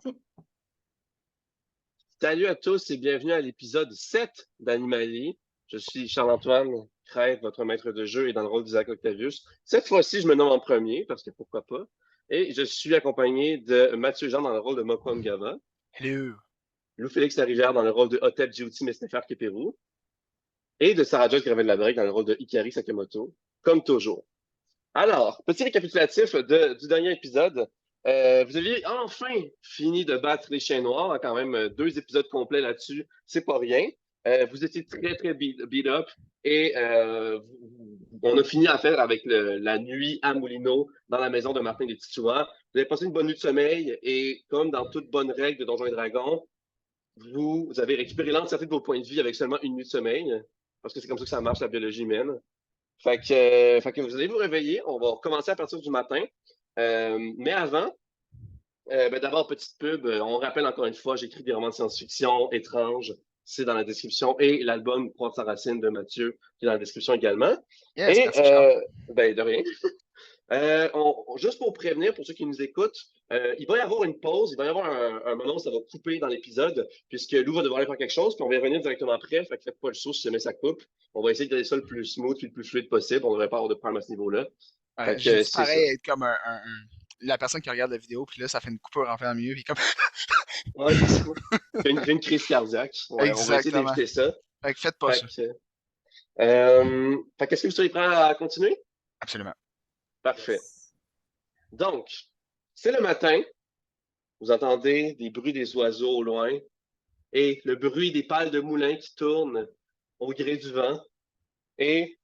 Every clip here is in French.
parti. Salut à tous et bienvenue à l'épisode 7 d'Animalie. Je suis Charles-Antoine Crève, votre maître de jeu et dans le rôle d'Isaac Octavius. Cette fois-ci, je me nomme en premier, parce que pourquoi pas. Et je suis accompagné de Mathieu Jean dans le rôle de Mokom Gava, Hello. Lou-Félix Larivière dans le rôle de Hotep Djouti Mestnefer Keperu, et de Sarah Joyce Gravel-Labrec dans le rôle de Hikari Sakamoto, comme toujours. Alors, petit récapitulatif du dernier épisode. Vous aviez enfin fini de battre les chiens noirs, hein, quand même 2 épisodes complets là-dessus, c'est pas rien. Vous étiez très beat up et on a fini à faire avec la nuit à Moulineau dans la maison de Martin des Titouans. Vous avez passé une bonne nuit de sommeil et comme dans toute bonne règle de Donjons et Dragons, vous avez récupéré l'entièreté de vos points de vie avec seulement une nuit de sommeil, parce que c'est comme ça que ça marche la biologie humaine. Fait que vous allez vous réveiller. On va recommencer à partir du matin. Mais avant, d'abord, petite pub. On rappelle encore une fois, j'écris des romans de science-fiction étranges. C'est dans la description. Et l'album Croix de sa racine de Mathieu, qui est dans la description également. Yes, Et, merci Charles. de rien. Juste pour prévenir, pour ceux qui nous écoutent, il va y avoir une pause, il va y avoir un moment où ça va couper dans l'épisode, puisque Lou va devoir aller faire quelque chose, puis on va y revenir directement après, fait que faites pas le saut si jamais ça coupe. On va essayer de garder ça le plus smooth et le plus fluide possible, on ne devrait pas avoir de problème à ce niveau-là. Fait J'ai que dit c'est ça. pareil être comme la personne qui regarde la vidéo, puis là, ça fait une coupure en plein milieu, puis comme. Ouais, c'est ça. J'ai une crise cardiaque. Ouais, on va essayer Exactement. d'éviter ça. Fait que faites pas ça. Fait qu'est-ce que vous seriez prêt à continuer? Absolument. Parfait. Yes. Donc, c'est le matin, vous entendez des bruits des oiseaux au loin, et le bruit des pales de moulin qui tournent au gré du vent. Et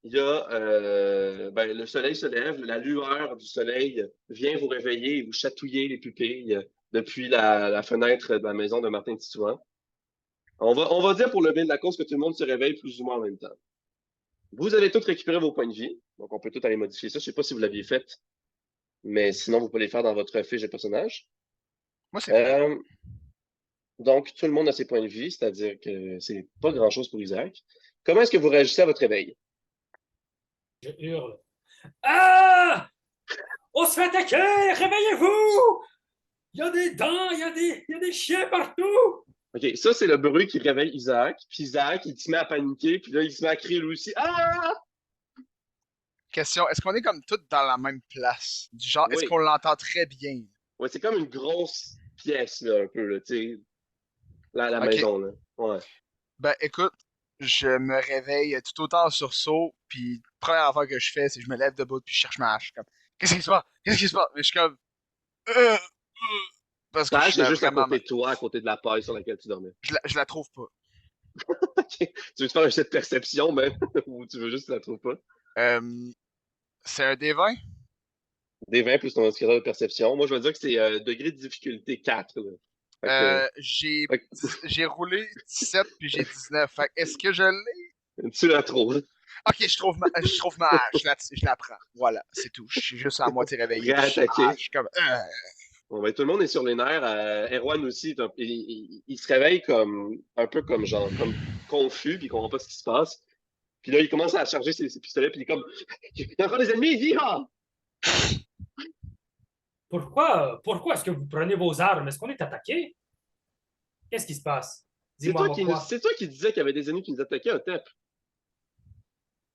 il y a le soleil se lève, la lueur du soleil vient vous réveiller et vous chatouiller les pupilles depuis la fenêtre de la maison de Martin Titouan. On va dire pour le bien de la cause que tout le monde se réveille plus ou moins en même temps. Vous avez tous récupéré vos points de vie, donc on peut tout aller modifier ça. Je ne sais pas si vous l'aviez fait, mais sinon vous pouvez les faire dans votre fiche de personnage. Moi, c'est fait. Euh, Donc, tout le monde a ses points de vie, c'est-à-dire que c'est pas grand-chose pour Isaac. Comment est-ce que vous réagissez à votre réveil? Je hurle. Ah! On se fait attaquer! Réveillez-vous! Il y a des dents, il y a des chiens partout! OK, ça, c'est le bruit qui réveille Isaac. Puis Isaac, il se met à paniquer, puis là, il se met à crier lui aussi. Ah! Question, est-ce qu'on est comme toutes dans la même place? Du genre, est-ce Oui. qu'on l'entend très bien? Ouais, c'est comme une grosse pièce, là, un peu, là, tu sais, la Ok. maison, là. Ouais. Ben, écoute, je me réveille tout autant en sursaut, puis première affaire que je fais, c'est que je me lève debout, puis je cherche ma hache. Je suis comme, qu'est-ce qui se passe? Qu'est-ce qui se passe? Mais je suis comme, euh, parce que Ta je hache suis est juste à vraiment, côté de toi, à côté de la paille sur laquelle tu dormais. je la trouve pas. OK. Tu veux te faire un jet de perception, même, ou tu veux juste que tu la trouves pas? Euh, c'est un D20? Des 20 plus ton indicateur de perception. Moi, je vais dire que c'est degré de difficulté 4, là. Fait que, fait que J'ai roulé 17 puis j'ai 19. Fait que est-ce que je l'ai? tu la trouves. Ok, je trouve ma hache, je la prends. Voilà, c'est tout. Je suis juste à moitié réveillé. Prêt Puis à attaquer. je suis comme. Bon, ben, tout le monde est sur les nerfs. Erwan aussi, il se réveille comme un peu comme genre comme confus, puis il comprend pas ce qui se passe. Puis là, il commence à charger ses pistolets, puis il est comme il y a encore des ennemis, viens! Pourquoi est-ce que vous prenez vos armes? Est-ce qu'on est attaqué? Qu'est-ce qui se passe? Dis-moi, moi quoi? C'est toi qui disais qu'il y avait des ennemis qui nous attaquaient, Otep.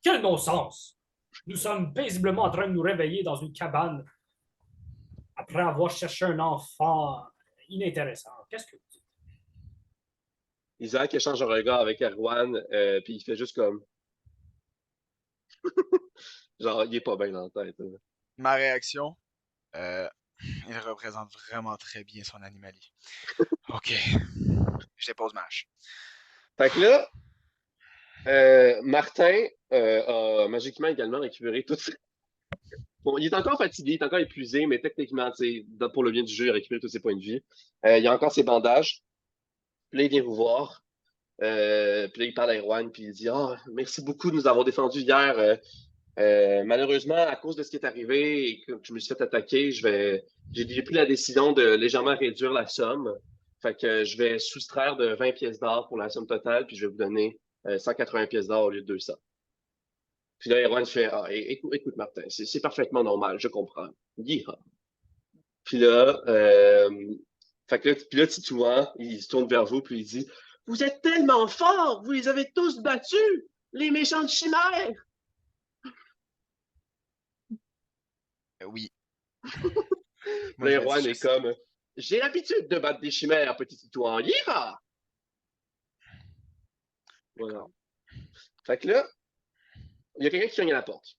Quel non-sens! Nous sommes paisiblement en train de nous réveiller dans une cabane après avoir cherché un enfant inintéressant. Qu'est-ce que vous dites? Isaac échange un regard avec Erwan, puis il fait juste comme genre il est pas bien dans la tête, là. Ma réaction, euh, il représente vraiment très bien son animalier. Ok, je dépose ma hache. Fait que là, Martin a magiquement également récupéré toutes ses... Bon, il est encore fatigué, il est encore épuisé, mais techniquement, pour le bien du jeu, il a récupéré tous ses points de vie. Il a encore ses bandages. Puis là, il vient vous voir. Puis là, il parle à Erwan, puis il dit Ah, merci beaucoup de nous avoir défendus hier. Malheureusement, à cause de ce qui est arrivé et que je me suis fait attaquer, j'ai pris la décision de légèrement réduire la somme. Fait que je vais soustraire de 20 pièces d'or pour la somme totale, puis je vais vous donner 180 pièces d'or au lieu de 200. Puis là, Erwan fait Ah, écoute, Martin, c'est parfaitement normal, je comprends. Yeehaw. Puis là, Fait que là, puis là, Titouan, il se tourne vers vous, puis il dit « Vous êtes tellement forts! Vous les avez tous battus! Les méchantes chimères! Oui. » Moi, Là, je me Erwan dis, est comme « J'ai l'habitude de battre des chimères, petit Titouan. Yeehaw! » Voilà. Fait que là, il y a quelqu'un qui cogne à la porte.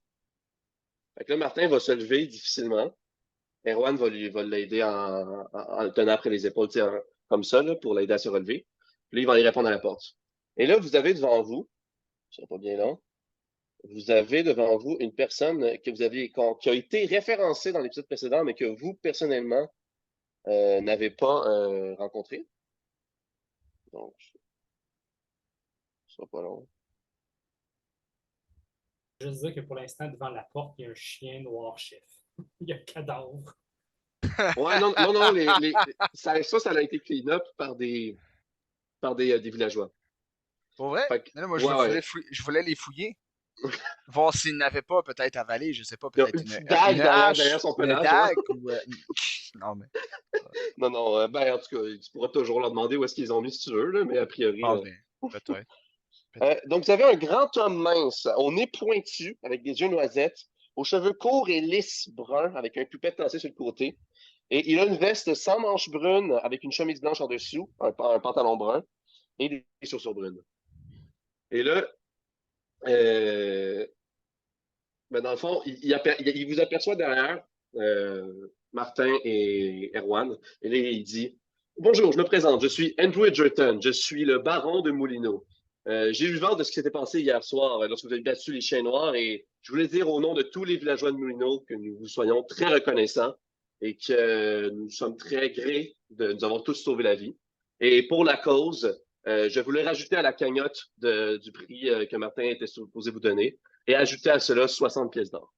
Fait que là, Martin va se lever difficilement. Erwan va l'aider en le tenant après les épaules, comme ça, là, pour l'aider à se relever. Puis là, il va aller répondre à la porte. Et là, vous avez devant vous, ce sera pas bien long, vous avez devant vous une personne qui a été référencée dans l'épisode précédent, mais que vous, personnellement, n'avez pas rencontré. Donc, ce sera pas long. Je veux dire que pour l'instant, devant la porte, il y a un chien noir chef. Il y a un cadavre. Ouais, non, non, non, ça a été clean up par des villageois. Pour vrai? Fait que, Mais là, moi, ouais, ouais. je voulais les fouiller. Voir s'ils n'avaient pas peut-être avalé, je sais pas, Il y a peut-être une petite dague une derrière hache, son une pelage. dague ou. Non, mais. Non, non, ben, en tout cas, tu pourras toujours leur demander où est-ce qu'ils ont mis si tu veux, là, mais a priori. Ah, ben, peut-être. Peut-être. Donc, vous avez un grand homme mince, au nez pointu, avec des yeux noisettes, aux cheveux courts et lisses bruns, avec un pupette tassé sur le côté. Et il a une veste sans manches brunes, avec une chemise blanche en dessous, un pantalon brun, et des chaussures brunes. Et là, euh, ben, dans le fond, il vous aperçoit derrière, Martin et Erwan. Et là, il dit Bonjour, je me présente. Je suis Andrew Edgerton. Je suis le baron de Moulineau. J'ai eu vent de ce qui s'était passé hier soir lorsque vous avez battu les chiens noirs et je voulais dire au nom de tous les villageois de Moulineau que nous vous soyons très reconnaissants et que nous sommes très grés de nous avoir tous sauvé la vie. Et pour la cause, je voulais rajouter à la cagnotte du prix que Martin était supposé vous donner et ajouter à cela 60 pièces d'or.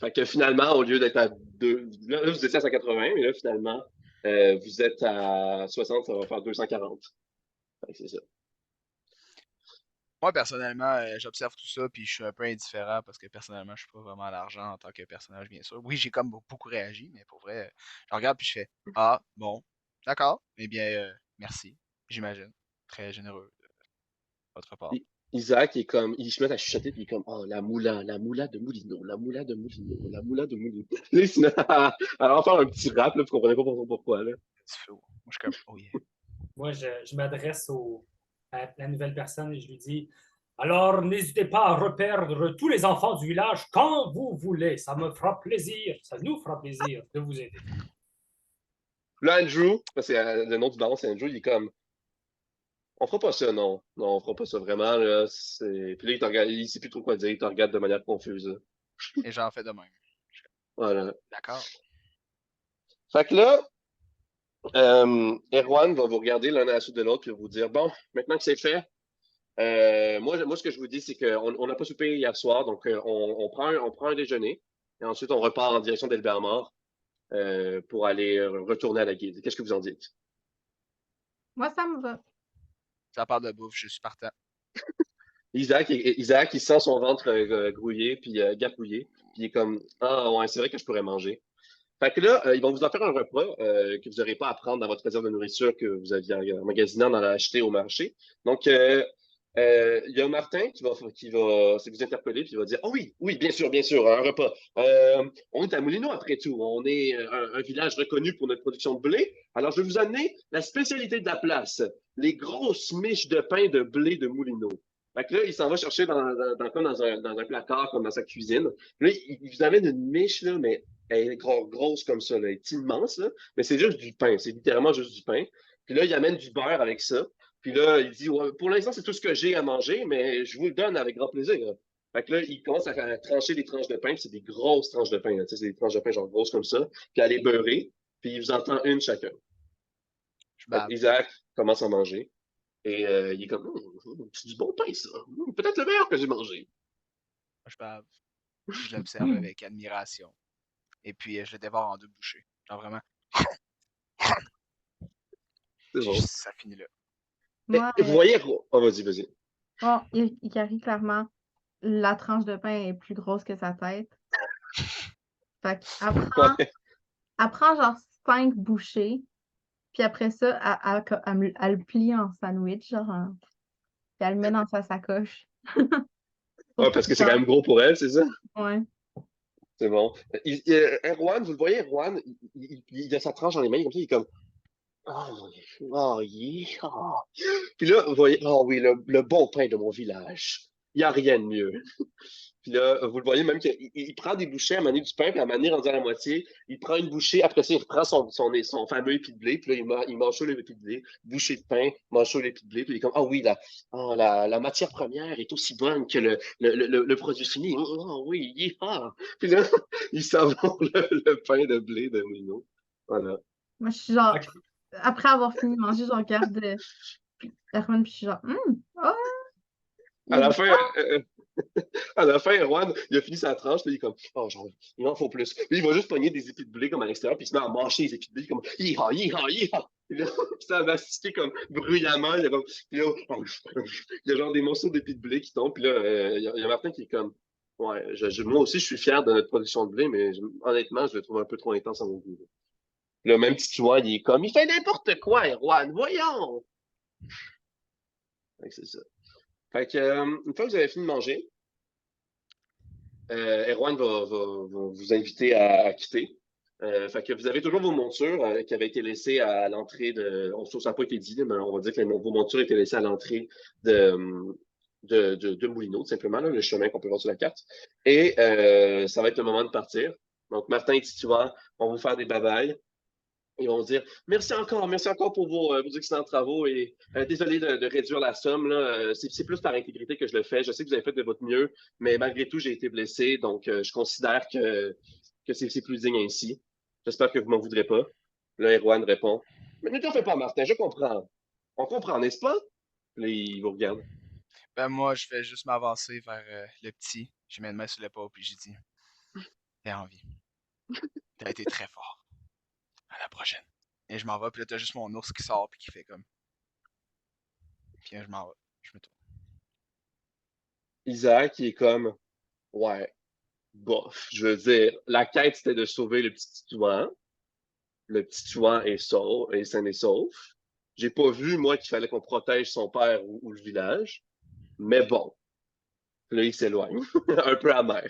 Fait que finalement, au lieu d'être à 2, là, vous étiez à 180, mais là, finalement, vous êtes à 60, ça va faire 240. Fait que c'est ça. Moi, personnellement, j'observe tout ça, puis je suis un peu indifférent parce que personnellement, je suis pas vraiment à l'argent en tant que personnage, bien sûr. Oui, j'ai comme beaucoup réagi, mais pour vrai, je regarde puis je fais Ah, bon, d'accord, eh bien, merci, j'imagine. Très généreux de votre part. Isaac est comme, il se met à chuchoter, puis il est comme, oh, la moula de Moulineau, la moula de Moulineau, la moula de Moulineau. Là, il se met à faire un petit rap, là, vous comprenez pas pourquoi, là. Petit flow. Moi, je suis comme, oh yeah. Moi, je m'adresse à la nouvelle personne et je lui dis alors, n'hésitez pas à reperdre tous les enfants du village quand vous voulez. Ça me fera plaisir, ça nous fera plaisir de vous aider. Là, Andrew, parce que le nom du baron, c'est Andrew, il est comme, on fera pas ça, non. Non, on fera pas ça vraiment, là. Puis là, il te regarde, il sait plus trop quoi dire, il te regarde de manière confuse, là. Et j'en fais de même. Voilà. D'accord. Fait que là, Erwan va vous regarder l'un à la suite de l'autre, puis vous dire, bon, maintenant que c'est fait, moi, ce que je vous dis, c'est qu'on n'a pas soupé hier soir, donc on prend un déjeuner, et ensuite on repart en direction d'Elbermort pour aller retourner à la guilde. Qu'est-ce que vous en dites? Moi, ça me va. Ça parle de bouffe, je suis partant. Isaac, il sent son ventre grouiller, puis gargouiller, puis il est comme, ah ouais, c'est vrai que je pourrais manger. Fait que là, ils vont vous en faire un repas que vous n'aurez pas à prendre dans votre réserve de nourriture que vous aviez emmagasiné en allant acheter au marché. Donc, il y a Martin qui va vous interpeller puis il va dire, oh oui, oui, bien sûr, un repas. On est à Moulineau après tout. On est un village reconnu pour notre production de blé. Alors, je vais vous amener la spécialité de la place, les grosses miches de pain de blé de Moulineau. Fait que là, il s'en va chercher dans un placard, comme dans sa cuisine. Là, il vous amène une miche, là, mais elle est grosse comme ça, là. Elle est immense, là. Mais c'est juste du pain. C'est littéralement juste du pain. Puis là, il amène du beurre avec ça. Puis là, il dit, ouais, pour l'instant, c'est tout ce que j'ai à manger, mais je vous le donne avec grand plaisir, là. Fait que là, il commence à trancher des tranches de pain, puis c'est des grosses tranches de pain, là. Tu sais, c'est des tranches de pain genre grosses comme ça, puis à les beurrer, puis il vous en tend une chacun. Je Fait bave. Isaac commence à manger, et il est comme, c'est du bon pain, ça. Peut-être le meilleur que j'ai mangé. Moi, je bave. Je l'observe avec admiration. Et puis, je le dévore en deux bouchées. Genre vraiment, C'est bon. ça finit là. Moi, Vous voyez, oh, vas-y. bon, Ikari, clairement, la tranche de pain est plus grosse que sa tête. Fait qu'elle prend, Ouais. elle prend genre 5 bouchées. Puis après ça, elle le plie en sandwich, genre, puis elle le met dans sa sacoche. Pour Ouais, pas parce que c'est peur. quand même gros pour elle, c'est ça? Ouais. C'est bon. Erwan, vous le voyez, Erwan, il a sa tranche dans les mains, comme ça, il est comme. Oh, oh. Puis là, vous voyez, oh oui, le bon pain de mon village. Il n'y a rien de mieux. Puis là, vous le voyez même qu'il prend des bouchées à manier du pain, puis à manier rendu à la moitié, il prend une bouchée, après ça, il reprend son fameux épi de blé, puis là, il mange chaud l'épi de blé, bouchée de pain, mange chaud l'épi de blé, puis il est comme, ah oui, la matière première est aussi bonne que le produit fini. Oh oui, Puis là, il savore le pain de blé de Mino. Voilà. Moi, je suis genre, Ok. après avoir fini de manger, je regarde Herman, puis je suis genre, oh, il À est la bon. fin, à la fin, Erwan, il a fini sa tranche, puis il est comme, oh, genre, il en faut plus. Puis il va juste pogner des épis de blé comme à l'extérieur, puis il se met à mâcher les épis de blé, comme, hi-ha. Puis là, puis ça va mastiquer comme bruyamment. Il y a, comme, puis là, il y a genre des morceaux d'épis de blé qui tombent, puis là, il y a Martin qui est comme, ouais, moi aussi, je suis fier de notre production de blé, mais honnêtement, je le trouve un peu trop intense à mon goût. Le même petit Touan, il est comme, il fait n'importe quoi, Erwan, voyons! Fait que c'est ça. Fait que, une fois que vous avez fini de manger, Erwan va vous inviter à quitter. Fait que vous avez toujours vos montures qui avaient été laissées à l'entrée de. Ça n'a pas été dit, mais on va dire que vos montures étaient laissées à l'entrée de Moulineau, tout simplement, là, le chemin qu'on peut voir sur la carte. Et ça va être le moment de partir. Donc, Martin et Titouan vont vous faire des babayes. Ils vont dire merci encore pour vos excellents travaux et désolé de réduire la somme. Là. C'est plus par intégrité que je le fais. Je sais que vous avez fait de votre mieux, mais malgré tout, j'ai été blessé, donc je considère que c'est plus digne ainsi. J'espère que vous m'en voudrez pas. Là, Erwan répond mais ne t'en fais pas, Martin, je comprends. On comprend, n'est-ce pas? Là, il vous regarde. Ben moi, je vais juste m'avancer vers le petit. Je mets une main sur l'épaule, puis j'ai dit, t'es en vie. T'as été très fort. À la prochaine. Et je m'en vais, puis là, t'as juste mon ours qui sort, puis qui fait comme. Puis là, je m'en vais. Je me tourne. Isaac, il est comme ouais, bof. Je veux dire, la quête, c'était de sauver le petit Titouan. Le petit Chouan est sauf, est sain et sauf. J'ai pas vu, moi, qu'il fallait qu'on protège son père ou le village. Mais bon, là, il s'éloigne. Un peu amer.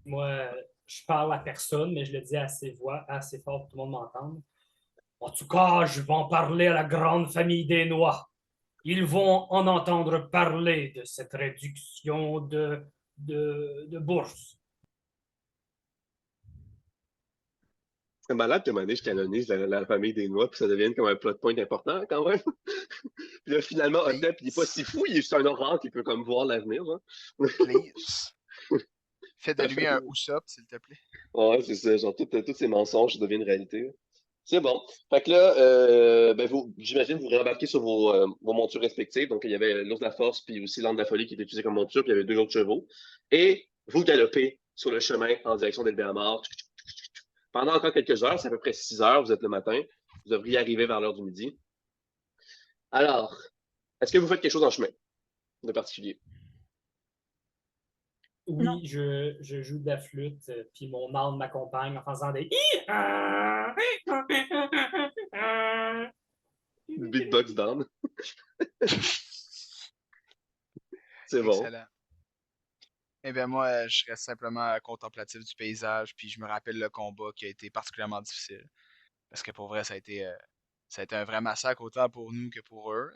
Moi, je parle à personne, mais je le dis assez fort pour que tout le monde m'entende. En tout cas, je vais en parler à la grande famille des Noix. Ils vont en entendre parler de cette réduction de bourse. C'est malade que Mané, je canonise la famille des Noix, puis ça devienne comme un plot point important quand même. Puis là, finalement, Hotep, il est pas si Please. fou, il est juste un oracle, il peut comme voir l'avenir. Hein. Please. Fais de Ça lui fait- un Usopp, s'il te plaît. Ouais, c'est ça. Genre, tous ces mensonges deviennent réalité. C'est bon. Fait que là, ben j'imagine vous réembarquez sur vos montures respectives. Donc, il y avait l'ours de la force, puis aussi l'âne de la folie qui était utilisé comme monture, puis il y avait deux autres chevaux. Et vous galopez sur le chemin en direction d'Elbéamar. Pendant encore quelques heures, c'est à peu près 6 heures, vous êtes le matin. Vous devriez arriver vers l'heure du midi. Alors, est-ce que vous faites quelque chose en chemin de particulier? Non. Oui, je joue de la flûte, puis mon âne m'accompagne en faisant des Beatbox down. C'est bon. Excellent. Eh bien, moi, je reste simplement contemplatif du paysage, puis je me rappelle le combat qui a été particulièrement difficile. Parce que pour vrai, ça a été un vrai massacre autant pour nous que pour eux.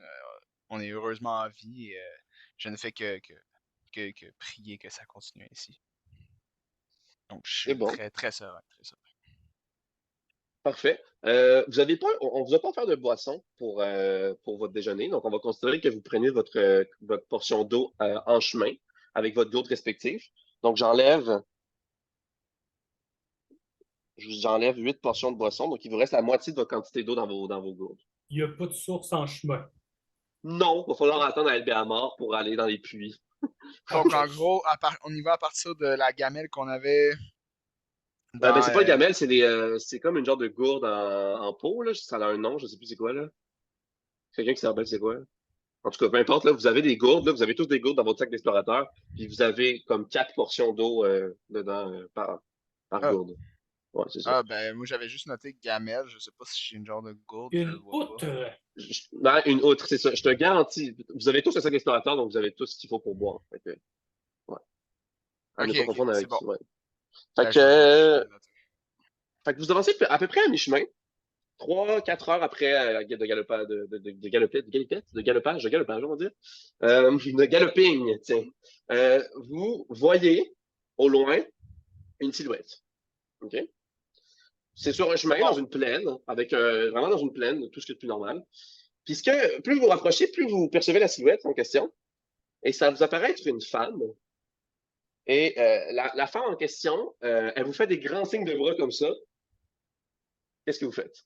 On est heureusement en vie et je ne fais que prier que ça continue ainsi. Donc, je C'est suis bon. très, très serein, très serein. Parfait. Vous avez pas, on vous a pas offert de boisson pour votre déjeuner, donc on va considérer que vous prenez votre portion d'eau en chemin avec votre gourde respective. Donc j'enlève 8 portions de boisson, donc il vous reste la moitié de votre quantité d'eau dans vos gourdes. Il n'y a pas de source en chemin. Non, il va falloir attendre à Elbéamar pour aller dans les puits. Donc, OK. en gros, on y va à partir de la gamelle qu'on avait Ben, dans. c'est pas le gamelle, c'est comme une genre de gourde en peau, là. Ça a un nom, je sais plus c'est quoi, là. Quelqu'un qui se rappelle c'est quoi? En tout cas, peu importe, là, vous avez des gourdes, là, vous avez tous des gourdes dans votre sac d'explorateur, puis vous avez comme 4 portions d'eau dedans par Ah, gourde. Ouais, c'est ça. Ah, ben, moi, j'avais juste noté gamelle. Je sais pas si j'ai une genre de gourde, je le Une vois pas. outre. Ben, une autre, c'est ça. Je te garantis. Vous avez tous un sac explorateur, donc vous avez tous ce qu'il faut pour boire. Fait que, ouais. À ne Ok, pas ok, confondre c'est avec. bon. Ouais. Fait Ben, que, je vais le noter. fait que vous avancez à peu près à mi-chemin. 3, 4 heures après de galopage, on va dire. De galoping, tiens. Vous voyez au loin une silhouette. OK? C'est sur un chemin, Bon, dans une plaine, avec vraiment dans une plaine, tout ce qui est de plus normal. Puis plus vous vous rapprochez, plus vous percevez la silhouette en question. Et ça vous apparaît être une femme. Et la femme en question, elle vous fait des grands signes de bras comme ça. Qu'est-ce que vous faites?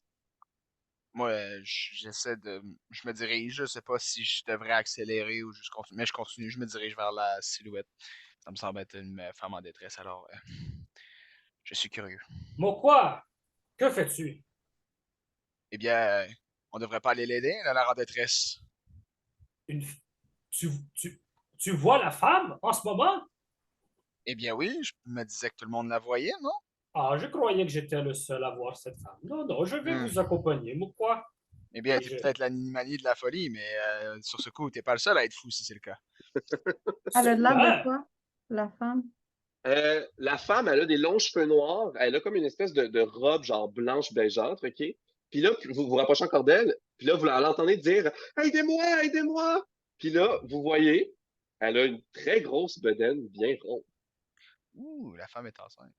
moi, j'essaie de. Je me dirige. Je sais pas si je devrais accélérer ou juste continuer. Mais je continue. Je me dirige vers la silhouette. Ça me semble être une femme en détresse. Alors, je suis curieux. Mokwa, que fais-tu? Eh bien, on devrait pas aller l'aider. Elle a l'air en détresse. Une... Tu, tu, tu vois la femme en ce moment? Eh bien, oui. Je me disais que tout le monde la voyait, non? Ah, je croyais que j'étais le seul à voir cette femme. Non, non, je vais Hmm. vous accompagner, Mokwa. Eh bien, Et t'es je... peut-être l'animanie de la folie, mais sur ce coup, t'es pas le seul à être fou si c'est le cas. Elle a de l'air de Super! quoi, la femme? La femme, elle a des longs cheveux noirs. Elle a comme une espèce de robe, genre blanche beigeâtre, OK? Puis là, vous vous rapprochez encore d'elle. Puis là, vous l'entendez dire aidez-moi, aidez-moi! Puis là, vous voyez, elle a une très grosse bedaine bien ronde. Ouh, la femme est enceinte.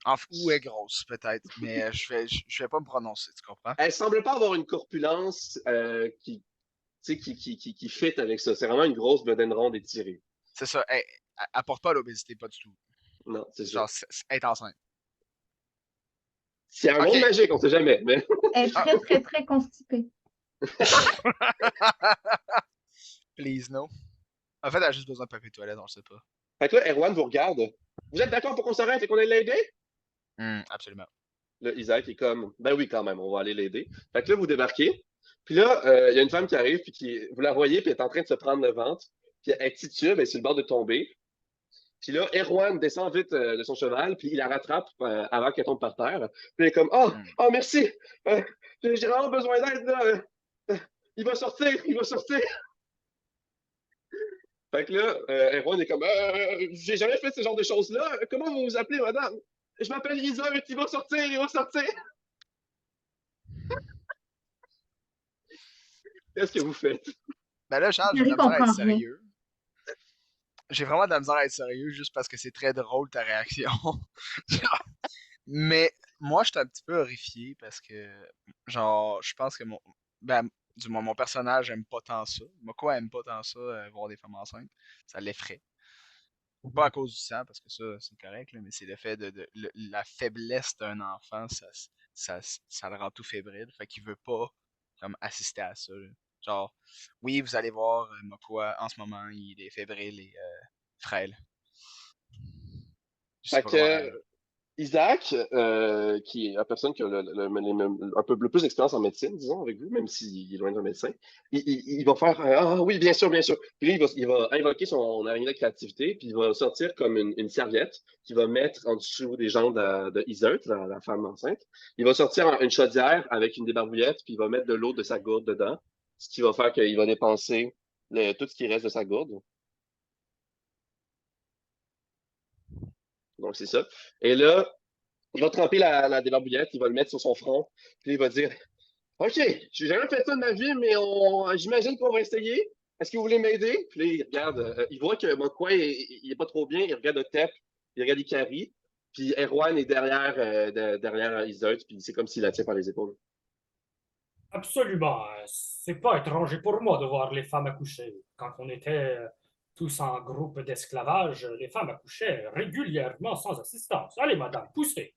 Enfin, ou est grosse, peut-être, mais je vais pas me prononcer, tu comprends? Elle semble pas avoir une corpulence tu sais, qui fit avec ça. C'est vraiment une grosse bedaine ronde étirée. C'est ça, elle apporte pas l'obésité, pas du tout. Non, c'est ça. Genre, elle est enceinte. C'est un monde Ok. magique, on sait jamais, mais. Elle est Ah. très, très, très constipée. Please, no. En fait, elle a juste besoin de papier toilette, on le sait pas. Fait que là, Erwan vous regarde. Vous êtes d'accord pour qu'on s'arrête et qu'on aille l'aider? Absolument. Là, Isaac est comme, ben oui, quand même, on va aller l'aider. Fait que là, vous débarquez. Puis là, il y a une femme qui arrive, puis vous la voyez, puis elle est en train de se prendre le ventre. Puis elle titube, elle est sur le bord de tomber. Puis là, Erwan descend vite de son cheval, puis il la rattrape avant qu'elle tombe par terre. Puis elle est comme, oh, Hmm. oh, merci. J'ai vraiment besoin d'aide, là. Il va sortir, il va sortir. Fait que là, Erwan est comme, j'ai jamais fait ce genre de choses-là. Comment vous vous appelez, madame? Je m'appelle Isaac, il va sortir, il va sortir. Qu'est-ce que vous faites? Ben là, Charles, j'ai de Harry la misère à être comprend rien. sérieux. J'ai vraiment de la misère à être sérieux juste parce que c'est très drôle ta réaction. Mais moi, je suis un petit peu horrifié parce que, genre, je pense que ben, du moins, mon personnage aime pas tant ça. Moi, quoi, aime pas tant ça, voir des femmes enceintes. Ça l'effraie. Pas à cause du sang, parce que ça, c'est correct, là, mais c'est le fait la faiblesse d'un enfant, ça le rend tout fébrile. Fait qu'il veut pas, comme, assister à ça, là. Genre, oui, vous allez voir, Mokwa, en ce moment, il est fébrile et frêle. Je sais Fait pas comment que réagir. Isaac, qui est la personne qui a un peu le plus d'expérience en médecine, disons, avec vous, même s'il est loin d'un médecin, il va faire ah oui, bien sûr, bien sûr. Puis là, il va invoquer son araignée de créativité, puis il va sortir comme une serviette qu'il va mettre en dessous des jambes de Iseult, la femme enceinte. Il va sortir une chaudière avec une débarbouillette, puis il va mettre de l'eau de sa gourde dedans, ce qui va faire qu'il va dépenser tout ce qui reste de sa gourde. Donc, c'est ça. Et là, il va tremper la débarbouillette, il va le mettre sur son front, puis il va dire OK, j'ai jamais fait ça de ma vie, mais j'imagine qu'on va essayer. Est-ce que vous voulez m'aider? Puis là, il regarde, il voit que mon coin, il est pas trop bien, il regarde Otep, il regarde Ikari, puis Erwan est derrière Iseult, puis c'est comme s'il la tient par les épaules. Absolument. C'est pas étranger pour moi de voir les femmes accoucher. Quand on était tous en groupe d'esclavage, les femmes accouchaient régulièrement sans assistance. Allez, madame, poussez.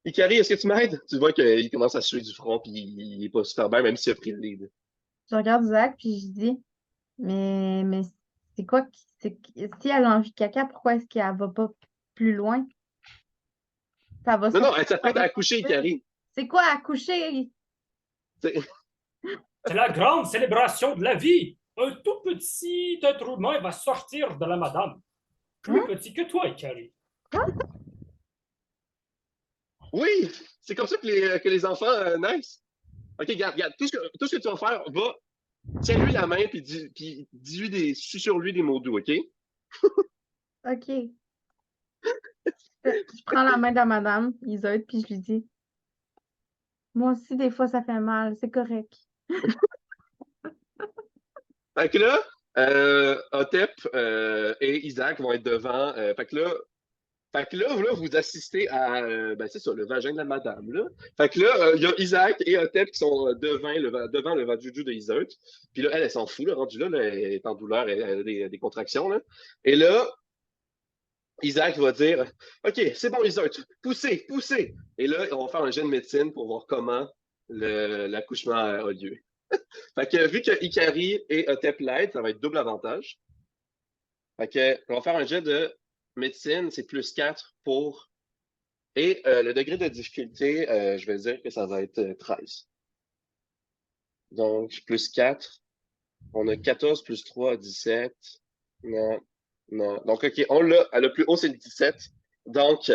Ikari, est-ce que tu m'aides? Tu vois qu'il commence à suer du front, puis il est pas super bien, même s'il a pris le lead. Je regarde Zach, puis je dis, mais c'est quoi, si elle a envie de caca, pourquoi est-ce qu'elle va pas plus loin? Ça va Non, non, sortir, elle ça s'apprête à va accoucher, sortir. Ikari. C'est quoi accoucher? C'est- C'est la grande célébration de la vie. Un tout petit être humain va sortir de la madame. Plus Hein? petit que toi, Ikari. Oui, c'est comme ça que les enfants naissent. OK, regarde, tout ce que tu vas faire, va, tiens-lui la main, puis dis-lui sur lui des mots doux, OK? OK. Je prends la main de madame Isolde, puis je lui dis, moi aussi, des fois, ça fait mal, c'est correct. Fait que là, Otep et Isaac vont être devant. Fait que là, vous assistez à, ben c'est ça, le vagin de la madame, là. Fait que là, il y a Isaac et Otep qui sont devant le Vajuju de Iseut. Puis là, elle s'en fout, là, rendue là, elle est en douleur, elle a des contractions, là. Et là, Isaac va dire, OK, c'est bon, Iseut, poussez, poussez. Et là, on va faire un jet de médecine pour voir comment l'accouchement a lieu. Fait que vu que Ikari et Otep l'aident, ça va être double avantage. Fait que, on va faire un jet de médecine, c'est plus 4 pour. Et le degré de difficulté, je vais dire que ça va être 13. Donc, plus 4. On a 14 plus 3, 17. Non, non. Donc, OK, on l'a. Le plus haut, c'est le 17. Donc,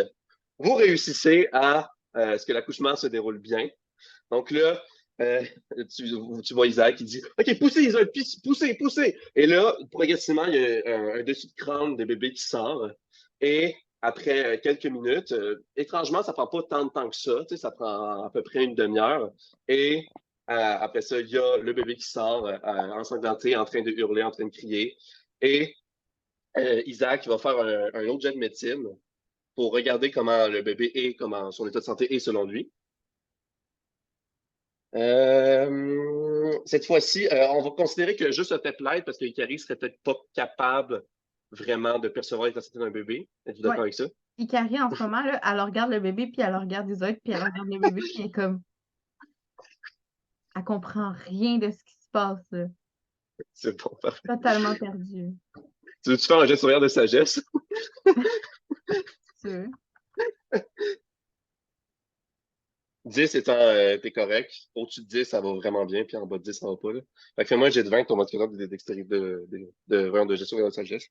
vous réussissez à ce que l'accouchement se déroule bien. Donc là, euh, tu vois Isaac qui dit OK, poussez, Isaac, poussez, poussez. Et là, progressivement, il y a un dessus de crâne de bébé qui sort. Et après quelques minutes, étrangement, ça prend pas tant de temps que ça. Tu sais, ça prend à peu près une demi-heure. Et après ça, il y a le bébé qui sort ensanglanté, en train de hurler, en train de crier. Et Isaac va faire un autre jet de médecine pour regarder comment le bébé est, comment son état de santé est selon lui. Cette fois-ci, on va considérer que juste Otep l'aide parce que Ikari serait peut-être pas capable vraiment de percevoir l'état de santé d'un bébé. Êtes-vous Ouais. d'accord avec ça? Ikari, en ce moment, là, elle regarde le bébé, puis elle regarde Isolde, puis elle regarde le bébé, puis elle est comme, elle comprend rien de ce qui se passe, là. C'est bon, parfait. Totalement perdue. Tu veux-tu faire un jet de sauvegarde de sagesse? Tu veux. 10 étant, t'es correct. Au-dessus de 10, ça va vraiment bien, puis en bas de 10, ça va pas, là. Fait que fais-moi un jet de 20, ton modificateur de dextérité de jet de sauvegarde de sagesse.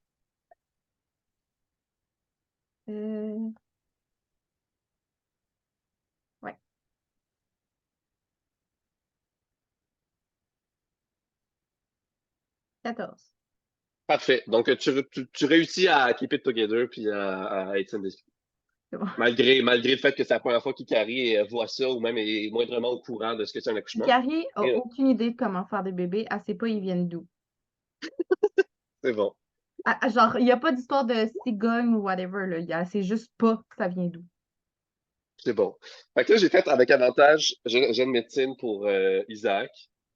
Euh, ouais. Quatorze. Parfait. Donc, tu réussis à keep it together, puis à être d'esprit. C'est bon. Malgré le fait que c'est la première fois qu'Ikari voit ça, ou même est moindrement au courant de ce que c'est un accouchement. Ikari a Et, aucune idée de comment faire des bébés. Elle sait pas ils viennent d'où. c'est bon. Genre, il n'y a pas d'histoire de cigogne ou whatever, là. Elle sait juste pas que ça vient d'où. C'est bon. Fait que là, j'ai fait avec avantage, j'ai une médecine pour Isaac.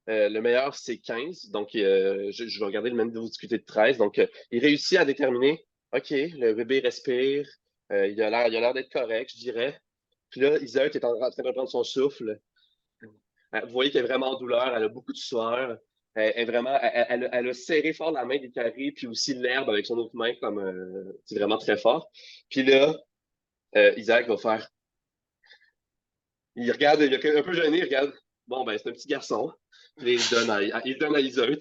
Le meilleur, c'est 15. Donc, je vais regarder le même de difficulté de 13. Donc, il réussit à déterminer, OK, le bébé respire. Il a l'air d'être correct, je dirais. Puis là, Isaac est en train de reprendre son souffle. Vous voyez qu'elle est vraiment en douleur. Elle a beaucoup de sueur. Elle est vraiment, elle a serré fort la main d'Ikari, puis aussi l'herbe avec son autre main, comme c'est vraiment très fort. Puis là, Isaac va faire. Il regarde, il est un peu gêné, il regarde. Bon, ben, c'est un petit garçon. Puis il le donne à Iseut.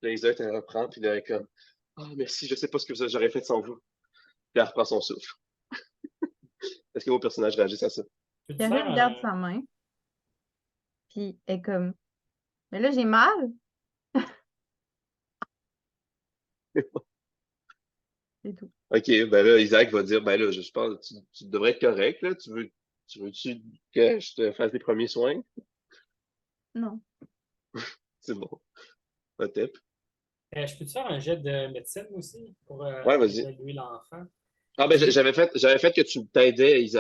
Puis Iseut, elle reprend, puis là, elle est comme, ah, merci, je sais pas ce que j'aurais fait sans vous. Puis elle reprend son souffle. Est-ce que vos personnages réagissent à ça? Peux-tu Ikari faire regarde un. sa main, puis elle est comme, mais là, j'ai mal. C'est tout. OK, ben là, Isaac va dire, ben là, je pense, tu devrais être correct, là. Tu veux-tu que je te fasse les premiers soins? Non. C'est bon. Peut-être. Je peux-tu faire un jet de médecine aussi pour Ouais, vas-y. évaluer l'enfant? Ah, ben, j'avais fait que tu t'aidais il y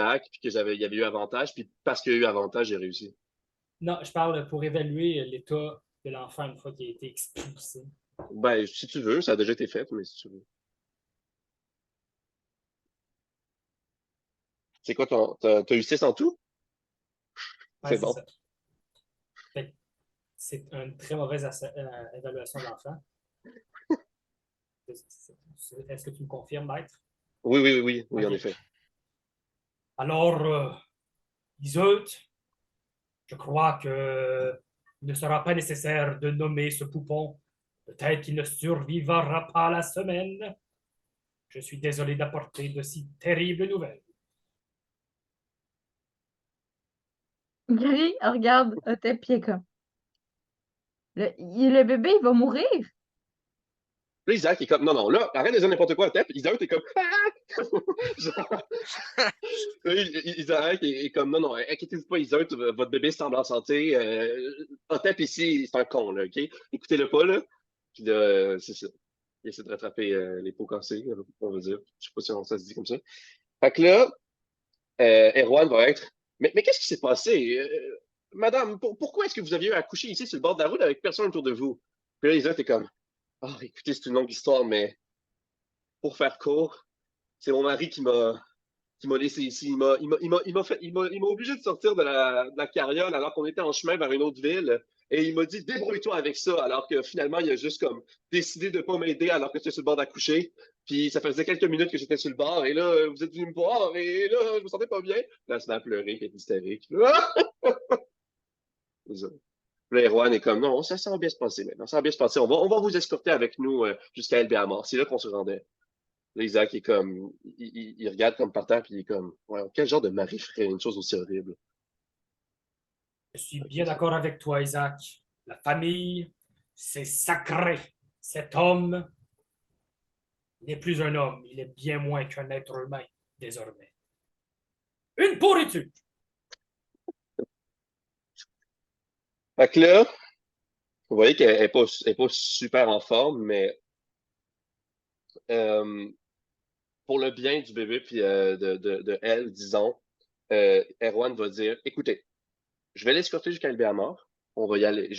avait eu avantage, puis parce qu'il y a eu avantage, j'ai réussi. Non, je parle pour évaluer l'état de l'enfant une fois qu'il a été expulsé. Ben, si tu veux, ça a déjà été fait, mais si tu veux. C'est quoi t'as eu 6 en tout? Ouais, C'est c'est bon. ça. Fait que c'est une très mauvaise évaluation de l'enfant. Est-ce que tu me confirmes, maître? Oui, oui, oui, oui, oui, en OK. effet. Alors, Iseult, je crois que il ne sera pas nécessaire de nommer ce poupon. Peut-être qu'il ne survivra pas la semaine. Je suis désolé d'apporter de si terribles nouvelles. Gary regarde Otep puis il est comme. Le bébé, il va mourir. Là, Isaac est comme, non, non, là, arrête de dire n'importe quoi à Otep. Isaac est comme, ah! Genre, là, Isaac est comme, non, non, inquiétez-vous pas, Isaac, votre bébé semble en santé. Otep ici, c'est un con, là, OK? Écoutez-le pas, là. Puis là, c'est ça. Il essaie de rattraper les pots cassés, on va dire. Je sais pas si ça se dit comme ça. Fait que là, Erwan va être, mais qu'est-ce qui s'est passé? Madame, pourquoi est-ce que vous aviez eu à coucher ici sur le bord de la route avec personne autour de vous? Puis là, Isaac est comme, ah, écoutez, c'est une longue histoire, mais pour faire court, c'est mon mari qui m'a laissé ici. Il m'a obligé de sortir de la carriole alors qu'on était en chemin vers une autre ville. Et il m'a dit, débrouille-toi avec ça. Alors que finalement, il a juste comme décidé de ne pas m'aider alors que j'étais sur le bord d'accoucher. Puis ça faisait quelques minutes que j'étais sur le bord. Et là, vous êtes venu me voir. Et là, je me sentais pas bien. Là, elle se met à pleurer, elle est hystérique. Là, Erwan est comme, non, ça va bien se passer maintenant. Ça va bien se passer. On va vous escorter avec nous jusqu'à LBA-Mort. C'est là qu'on se rendait. Là, Isaac est comme, il regarde comme par terre, puis il est comme, ouais, quel genre de mari ferait une chose aussi horrible? Je suis bien d'accord avec toi, Isaac. La famille, c'est sacré. Cet homme n'est plus un homme. Il est bien moins qu'un être humain, désormais. Une pourriture! Fait que là, vous voyez qu'elle est pas super en forme, mais euh, pour le bien du bébé puis de elle, disons, Erwan va dire, écoutez, je vais l'escorter jusqu'à Albert-Mort. On va y aller,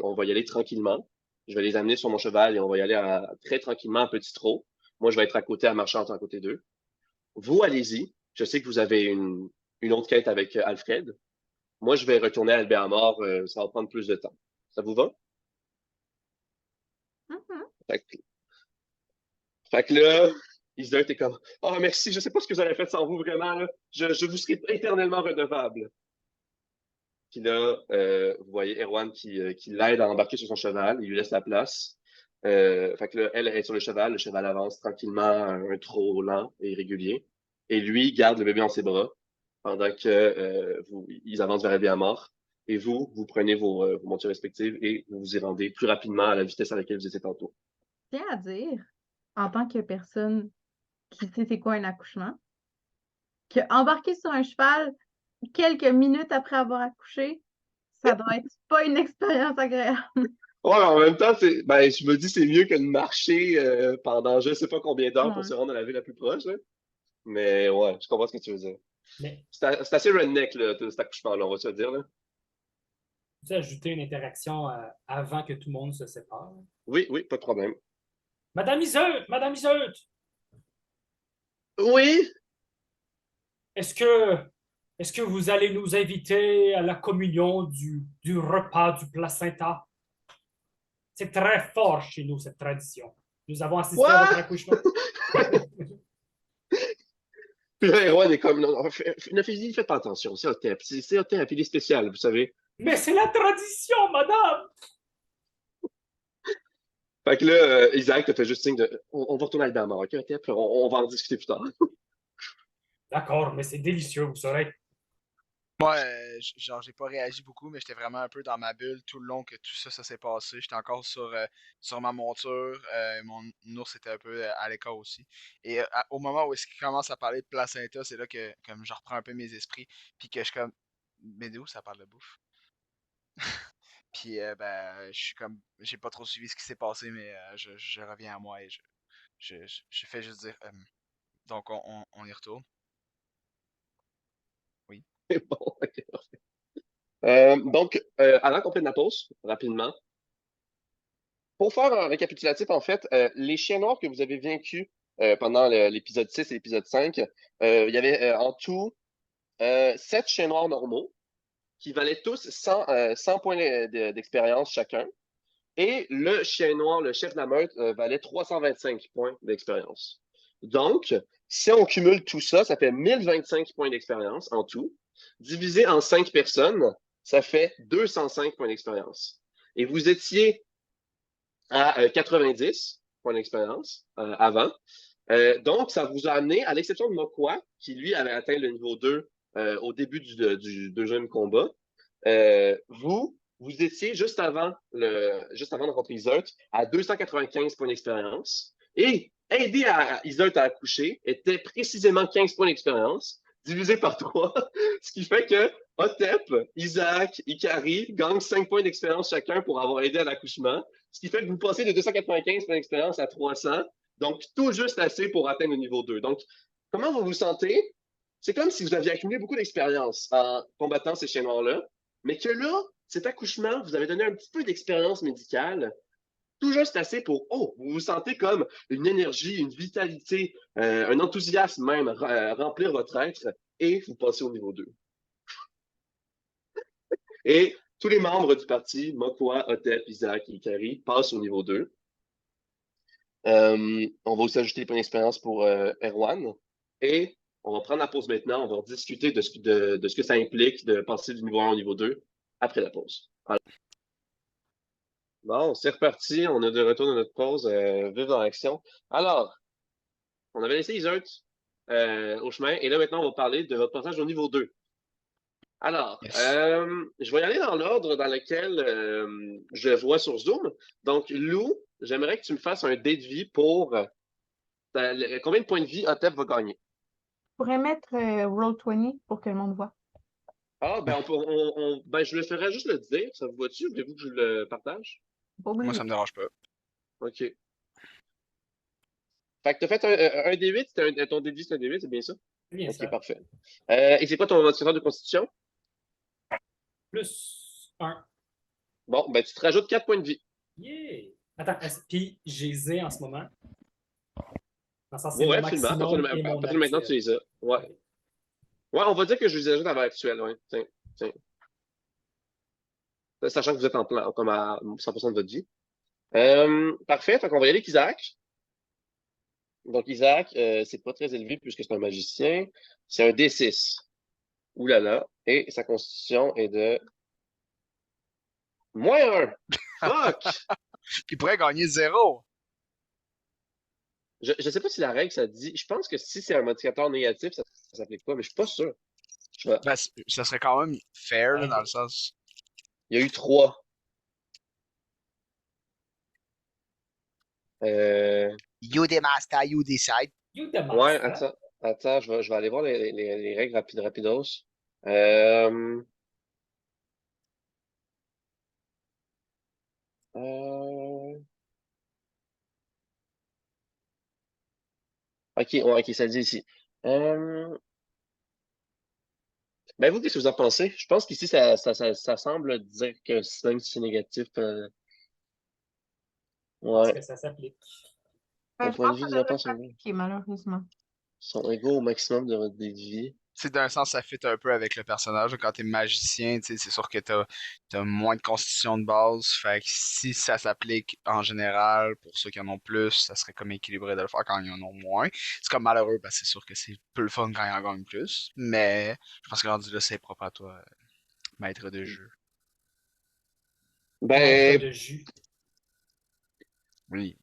on va y aller tranquillement. Je vais les amener sur mon cheval et on va y aller très tranquillement à petit trot. Moi, je vais être à côté à marcher à côté d'eux. Vous, allez-y. Je sais que vous avez une autre quête avec Alfred. Moi, je vais retourner à Albert-Mort. Ça va prendre plus de temps. Ça vous va? Mhm. Fait que, fait que là, Isaac était comme, oh, merci, je sais pas ce que j'aurais fait sans vous, vraiment, là. Je vous serai éternellement redevable. Puis là, vous voyez Erwan qui l'aide à embarquer sur son cheval, il lui laisse la place. Fait que là, elle est sur le cheval avance tranquillement à un trot lent et régulier. Et lui garde le bébé en ses bras pendant que ils avancent vers la vie à mort. Et vous prenez vos montures respectives et vous vous y rendez plus rapidement à la vitesse à laquelle vous étiez tantôt. Je tiens à dire, en tant que personne qui sait c'est quoi un accouchement, que embarquer sur un cheval quelques minutes après avoir accouché, ça doit être pas une expérience agréable. Ouais, en même temps, ben, je me dis c'est mieux que de marcher pendant je sais pas combien d'heures pour Ouais. se rendre à la ville la plus proche. Là. Mais ouais, je comprends ce que tu veux dire. Mais C'est assez redneck, là, cet accouchement-là, on va se le dire. Là. tu as ajouté une interaction avant que tout le monde se sépare. Oui, oui, pas de problème. Madame Iseult, Oui, est-ce que vous allez nous inviter à la communion du repas du placenta? C'est très fort chez nous, cette tradition. Nous avons assisté à votre quoi? accouchement. Puis là, Erwan est comme, non, non, faites pas attention, c'est Otep, c'est Otep, il est spécial, vous savez. Mais c'est la tradition, madame! Fait que là, Isaac te fait juste signe de, on va retourner à Albert ok, Otep, on va en discuter plus tard. D'accord, mais c'est délicieux, vous saurez. Moi, genre, j'ai pas réagi beaucoup, mais j'étais vraiment un peu dans ma bulle tout le long que tout ça, ça s'est passé. J'étais encore sur ma monture. Mon ours était un peu à l'écart aussi. Et au moment où est-ce qu'il commence à parler de placenta, c'est là que comme je reprends un peu mes esprits. Puis que je suis comme, mais d'où ça parle de bouffe? Puis ben, je suis comme, j'ai pas trop suivi ce qui s'est passé, mais je reviens à moi et je fais juste dire, donc on y retourne. Oui. Bon, ok. Donc, avant qu'on prenne la pause, rapidement, pour faire un récapitulatif, en fait, les chiens noirs que vous avez vaincus pendant l'épisode 6 et l'épisode 5, il y avait en tout 7 chiens noirs normaux qui valaient tous 100 points d'expérience chacun. Et le chien noir, le chef de la meute, valait 325 points d'expérience. Donc, si on cumule tout ça, ça fait 1025 points d'expérience en tout. Divisé en 5 personnes, ça fait 205 points d'expérience. Et vous étiez à 90 points d'expérience avant. Donc, ça vous a amené, à l'exception de Mokwa, qui lui avait atteint le niveau 2 au début du deuxième combat, vous étiez juste avant de rencontrer Iseult à 295 points d'expérience. Et aider Iseult à accoucher était précisément 15 points d'expérience, divisé par 3, ce qui fait que Otep, Isaac, Ikari gagnent 5 points d'expérience chacun pour avoir aidé à l'accouchement, ce qui fait que vous passez de 295 points d'expérience à 300, donc tout juste assez pour atteindre le niveau 2. Donc, comment vous vous sentez? C'est comme si vous aviez accumulé beaucoup d'expérience en combattant ces chiens noirs-là, mais que là, cet accouchement vous avez donné un petit peu d'expérience médicale, tout juste assez pour, oh, vous vous sentez comme une énergie, une vitalité, un enthousiasme même, remplir votre être, et vous passez au niveau 2. Et tous les membres du parti, Mokwa, Otep, Isaac et Ikari, passent au niveau 2. On va aussi ajouter les points d'expérience pour Erwan. Et on va prendre la pause maintenant. On va discuter de ce que ça implique de passer du niveau 1 au niveau 2 après la pause. Voilà. Bon, c'est reparti. On est de retour dans notre pause. Vive dans l'action. Alors, on avait laissé Iseult au chemin. Et là, maintenant, on va parler de votre passage au niveau 2. Alors, Yes. je vais y aller dans l'ordre dans lequel je le vois sur Zoom. Donc, Lou, j'aimerais que tu me fasses un dé de vie pour combien de points de vie Otep va gagner. Je pourrais mettre Roll20 pour que le monde voit. Ah, ben, ben, je le ferai juste le dire. Ça vous va-tu? Voulez-vous que je le partage? Pas Moi, obligé. ça me dérange pas. OK. Fait que t'as fait un D8, ton D10, c'est un D8, c'est bien ça? C'est bien OK, ça. parfait. Et c'est quoi ton modificateur de constitution? Plus 1. Bon, ben, tu te rajoutes 4 points de vie. Yeah! Attends, puis j'ai Z en ce moment. Dans le sens, c'est Ouais, mon absolument. À maximum et partir mon de maintenant, tu actuel. les as. Ouais. Ouais, on va dire que je les ajoute à l'heure actuelle, ouais. Tiens, tiens. Sachant que vous êtes en plan, comme à 100% de votre vie. Parfait, fait qu'on va y aller avec Isaac. Donc, Isaac, c'est pas très élevé puisque c'est un magicien. C'est un D6. Ouh là là. Et sa constitution est de -1. Fuck! Il pourrait gagner 0. Je sais pas si la règle, ça dit. Je pense que si c'est un modificateur négatif, ça s'applique pas, mais je suis pas sûr. Ben, ça serait quand même fair, là, Ouais. dans le sens. Il y a eu 3. You the master, you decide. You the Ouais, master. attends, je vais aller voir les règles rapidos. Euh, euh, Ok, ouais, ok, ça le dit ici. Ben, vous, qu'est-ce que vous en pensez? Je pense qu'ici, ça semble dire que même si c'est négatif, Je pense ouais, que ça s'applique. vos Je points de pense vie que des ça enfants devrait s'appliquer, malheureusement. sont égaux au maximum de votre dé de vie. C'est d'un sens, ça fit un peu avec le personnage. Quand t'es magicien, tu sais, c'est sûr que t'as moins de constitution de base. Fait que si ça s'applique en général, pour ceux qui en ont plus, ça serait comme équilibré de le faire quand ils en ont moins. C'est comme malheureux, parce que c'est sûr que c'est peu le fun quand ils en gagnent plus. Mais je pense que rendu là, c'est propre à toi, maître de jeu. Maître Ben, de jus. Oui.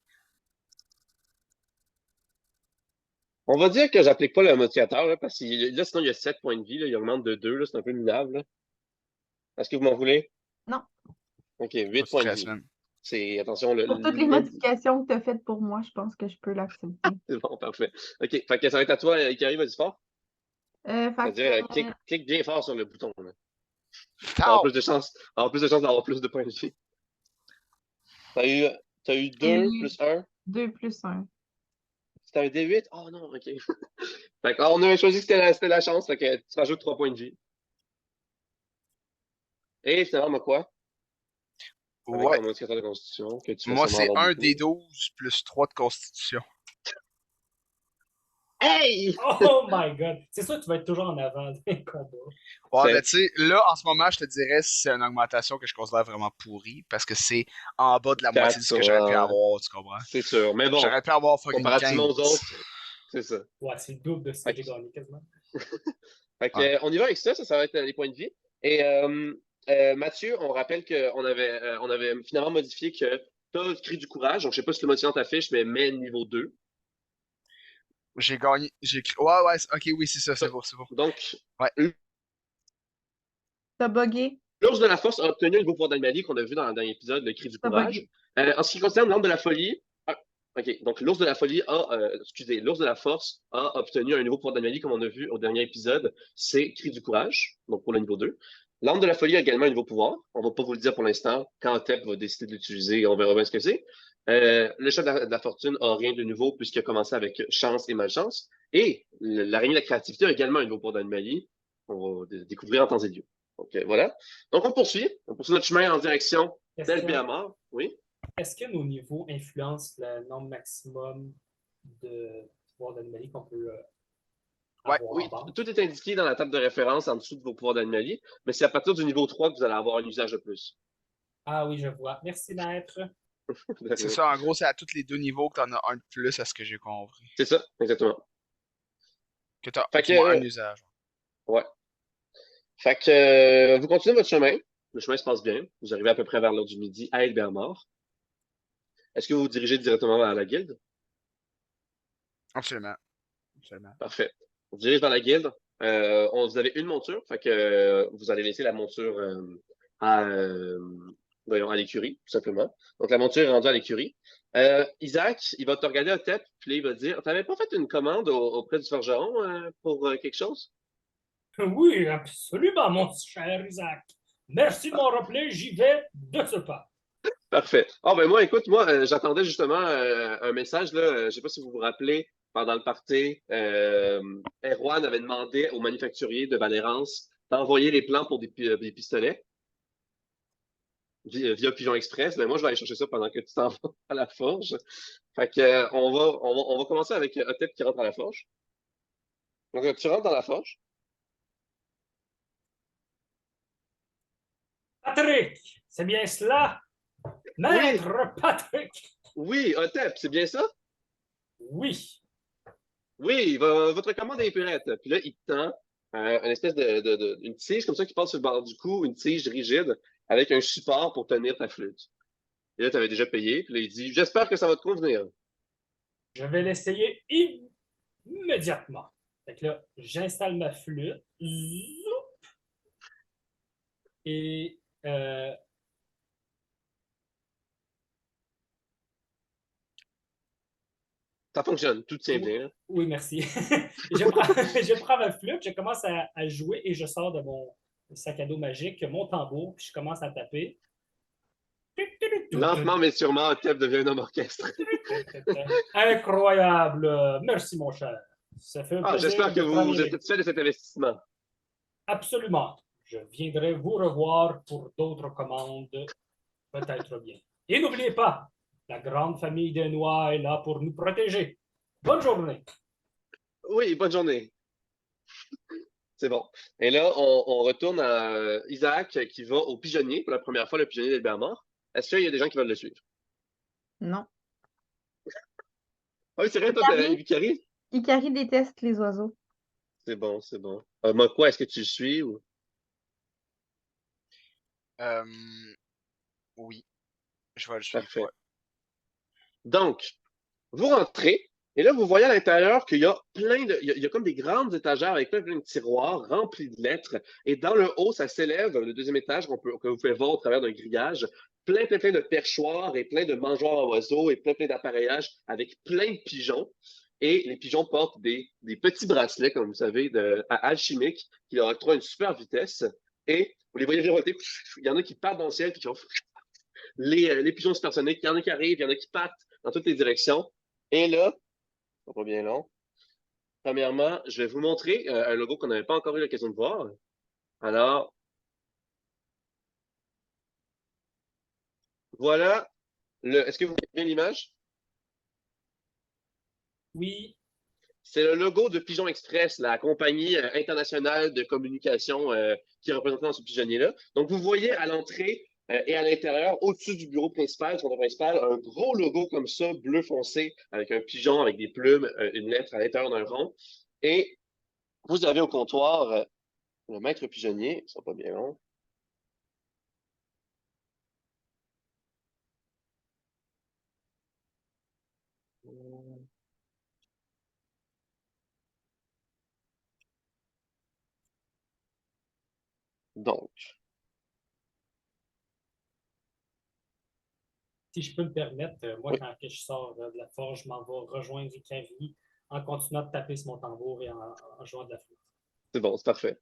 on va dire que j'applique pas le modificateur, là, parce que là, sinon, il y a 7 points de vie, là, il augmente de 2, là, c'est un peu minable, là. Est-ce que vous m'en voulez? Non. Ok, Pas 8 de points de stress, vie. man. C'est, attention, Pour toutes les modifications que tu as faites pour moi, je pense que je peux l'accepter. c'est bon, parfait. Ok, fait que ça va être à toi, Ikari, vas-y fort. Fait C'est-à-dire, que, clique bien fort sur le bouton, là. Avoir Tao! plus de chance, d'avoir plus de points de vie. T'as eu, t'as eu j'ai 2 eu plus 1. 2 plus 1. C'était un D8? Oh non, ok. Fait on a choisi que c'était la chance, fait que tu rajoutes 3 points de vie. Et finalement, moi, quoi? Avec Ouais. ton modificateur de constitution, que tu vas Moi, sûrement c'est avoir 1 beaucoup. des 12 plus 3 de constitution. Hey! Oh my god! C'est sûr que tu vas être toujours en avant des combats. Ouais, C'est- ben tu sais, là, en ce moment, je te dirais, c'est une augmentation que je considère vraiment pourrie, parce que c'est en bas de la moitié de ce que j'aurais pu avoir, tu comprends? C'est sûr. Mais bon, J'aurais pu avoir fucking comparativement 15. aux autres, c'est ça. Ouais, c'est le double de ce que Fait j'ai que, gagné quasiment. fait que, Ouais. on y va avec ça, ça va être les points de vie. Et Mathieu, on rappelle on avait finalement modifié que tu as le cri du courage. Donc, je sais pas si le modifiant t'affiche, mais mets niveau 2. J'ai gagné. Ouais, ouais, ok, oui, c'est ça, c'est beau, c'est beau. Donc, Ouais. T'as bugué. l'ours de la force a obtenu un nouveau pouvoir d'animal qu'on a vu dans le dernier épisode, le cri du T'as courage. bugué. En ce qui concerne l'âme de la folie, ok, donc l'ours de la folie excusez, l'ours de la force a obtenu un nouveau pouvoir d'animal comme on a vu au dernier épisode, c'est cri du courage, donc pour le niveau 2. L'âme de la folie a également un nouveau pouvoir. On va pas vous le dire pour l'instant. Quand Tep va décider de l'utiliser, on verra bien ce que c'est. Le chat de la fortune a rien de nouveau puisqu'il a commencé avec chance et malchance. Et l'araignée de la créativité a également un nouveau pouvoir d'animal. On va découvrir en temps et lieu. Donc voilà. Donc on poursuit. On poursuit notre chemin en direction Question. d'Elbéamar. Oui. Est-ce que nos niveaux influencent le nombre maximum de pouvoirs d'anomalie qu'on peut Ouais, avoir en oui, banque? tout est indiqué dans la table de référence en dessous de vos pouvoirs d'animal, mais c'est à partir du niveau 3 que vous allez avoir un usage de plus. Ah oui, je vois. Merci, maître. C'est ça, en gros, c'est à tous les deux niveaux que t'en as un de plus, à ce que j'ai compris. C'est ça, exactement. Que t'as, Fait du moins, un que, usage. ouais. Fait que, vous continuez votre chemin. Le chemin se passe bien. Vous arrivez à peu près vers l'heure du midi à Elbermort. Est-ce que vous vous dirigez directement vers la guilde? Absolument. Absolument. Parfait. On se dirige vers la guilde. Vous avez une monture, fait que vous allez laisser la monture à, voyons, à l'écurie, tout simplement. Donc la monture est rendue à l'écurie. Isaac, il va te regarder à tête, puis là, il va te dire, t'avais pas fait une commande auprès du forgeron pour quelque chose? Oui, absolument, mon cher Isaac. Merci de m'en rappeler, j'y vais de ce pas. Parfait. Ah ben moi, écoute, moi, j'attendais justement un message, là. Je sais pas si vous vous rappelez, pendant le party, Erwan avait demandé au manufacturier de Valérance d'envoyer les plans pour des pistolets via Pigeon Express. Ben moi, je vais aller chercher ça pendant que tu t'en vas à la forge. Fait que, on va commencer avec Otep qui rentre à la forge. Donc, tu rentres dans la forge. Patrick, c'est bien cela? Oui, Maître Patrick! oui, Otep, c'est bien ça? Oui. Oui, votre commande est prête. Puis là, il te tend une espèce une tige comme ça qui passe sur le bord du cou, une tige rigide avec un support pour tenir ta flûte. Et là, tu avais déjà payé. Puis là, il dit, j'espère que ça va te convenir. Je vais l'essayer immédiatement. Fait que là, j'installe ma flûte. Et Ça fonctionne, tout tient oui, bien. oui, merci. Je prends ma flûte, je commence à jouer et je sors de mon sac à dos magique, mon tambour, puis je commence à taper. Lentement mais sûrement, Otep devient un homme orchestre. Incroyable. Merci, mon cher. Ça fait un Ah, plaisir j'espère que de vous travailler vous êtes avec vous. satisfait de cet investissement. Absolument. Je viendrai vous revoir pour d'autres commandes, peut-être bien. Et n'oubliez pas, la grande famille des Noix est là pour nous protéger. Bonne journée. Oui, bonne journée. C'est bon. Et là, on retourne à Isaac qui va au pigeonnier pour la première fois, le pigeonnier d'Albert Mort. Est-ce qu'il y a des gens qui veulent le suivre? Non. Ah oui, c'est vrai, toi, t'as Ikari, Ibikari? Ikari déteste les oiseaux. C'est bon, c'est bon. Moi, quoi, est-ce que tu le suis ou? Euh, oui, je vais le suivre, ouais. Parfait. Donc, vous rentrez, et là, vous voyez à l'intérieur qu'il y a plein de. Il y a comme des grandes étagères avec plein de tiroirs remplis de lettres. Et dans le haut, ça s'élève, le deuxième étage que vous pouvez voir au travers d'un grillage, plein de perchoirs et plein de mangeoires à oiseaux et plein d'apparaillage avec plein de pigeons. Et les pigeons portent des petits bracelets, comme vous savez, alchimiques, qui leur octroient une super vitesse. Et vous les voyez virevolter. Il y en a qui partent dans le ciel, puis qui ont les pigeons supersoniques. Il y en a qui arrivent, il y en a qui partent dans toutes les directions. Et là, pas bien long. Premièrement, je vais vous montrer un logo qu'on n'avait pas encore eu l'occasion de voir. Alors, voilà Est-ce que vous voyez bien l'image? Oui, C'est le logo de Pigeon Express, la compagnie internationale de communication qui est représentée dans ce pigeonnier-là. Donc, vous voyez à l'entrée et à l'intérieur, au-dessus du bureau principal, du comptoir principal, un gros logo comme ça, bleu foncé, avec un pigeon, avec des plumes, une lettre à l'intérieur d'un rond. Et vous avez au comptoir le maître pigeonnier, ça sera pas bien long. Donc, Si je peux me permettre, moi, oui, quand que je sors de la forge, je m'en vais rejoindre Icari en continuant de taper sur mon tambour et en jouant de la flûte. c'est bon, c'est parfait.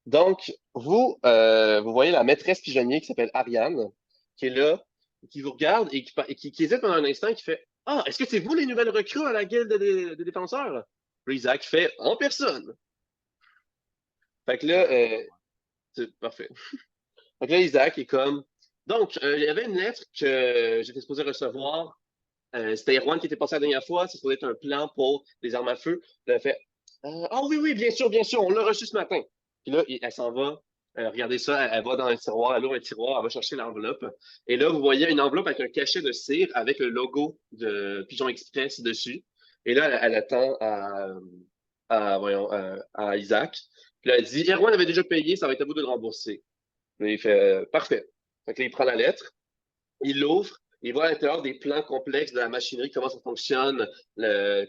Donc, vous voyez la maîtresse pigeonnier qui s'appelle Ariane, qui est là, qui vous regarde et qui hésite pendant un instant et qui fait Ah, est-ce que c'est vous les nouvelles recrues à la guilde des défenseurs? Puis Isaac fait En personne. Fait que là, c'est parfait. Fait que là, Isaac est comme Donc, il y avait une lettre que j'étais supposé recevoir. C'était Erwan qui était passé la dernière fois. C'est supposé être un plan pour des armes à feu. Puis elle fait Ah oui, oui, bien sûr, on l'a reçu ce matin. Puis là, elle s'en va. Regardez ça, elle va dans un tiroir, elle ouvre un tiroir, elle va chercher l'enveloppe. Et là, vous voyez une enveloppe avec un cachet de cire avec le logo de Pigeon Express dessus. Et là, elle attend voyons, à Isaac. Puis là, elle dit Erwan avait déjà payé, ça va être à vous de le rembourser. Puis il fait Parfait. Fait que là, il prend la lettre. Il l'ouvre, il voit à l'intérieur des plans complexes de la machinerie, comment ça fonctionne,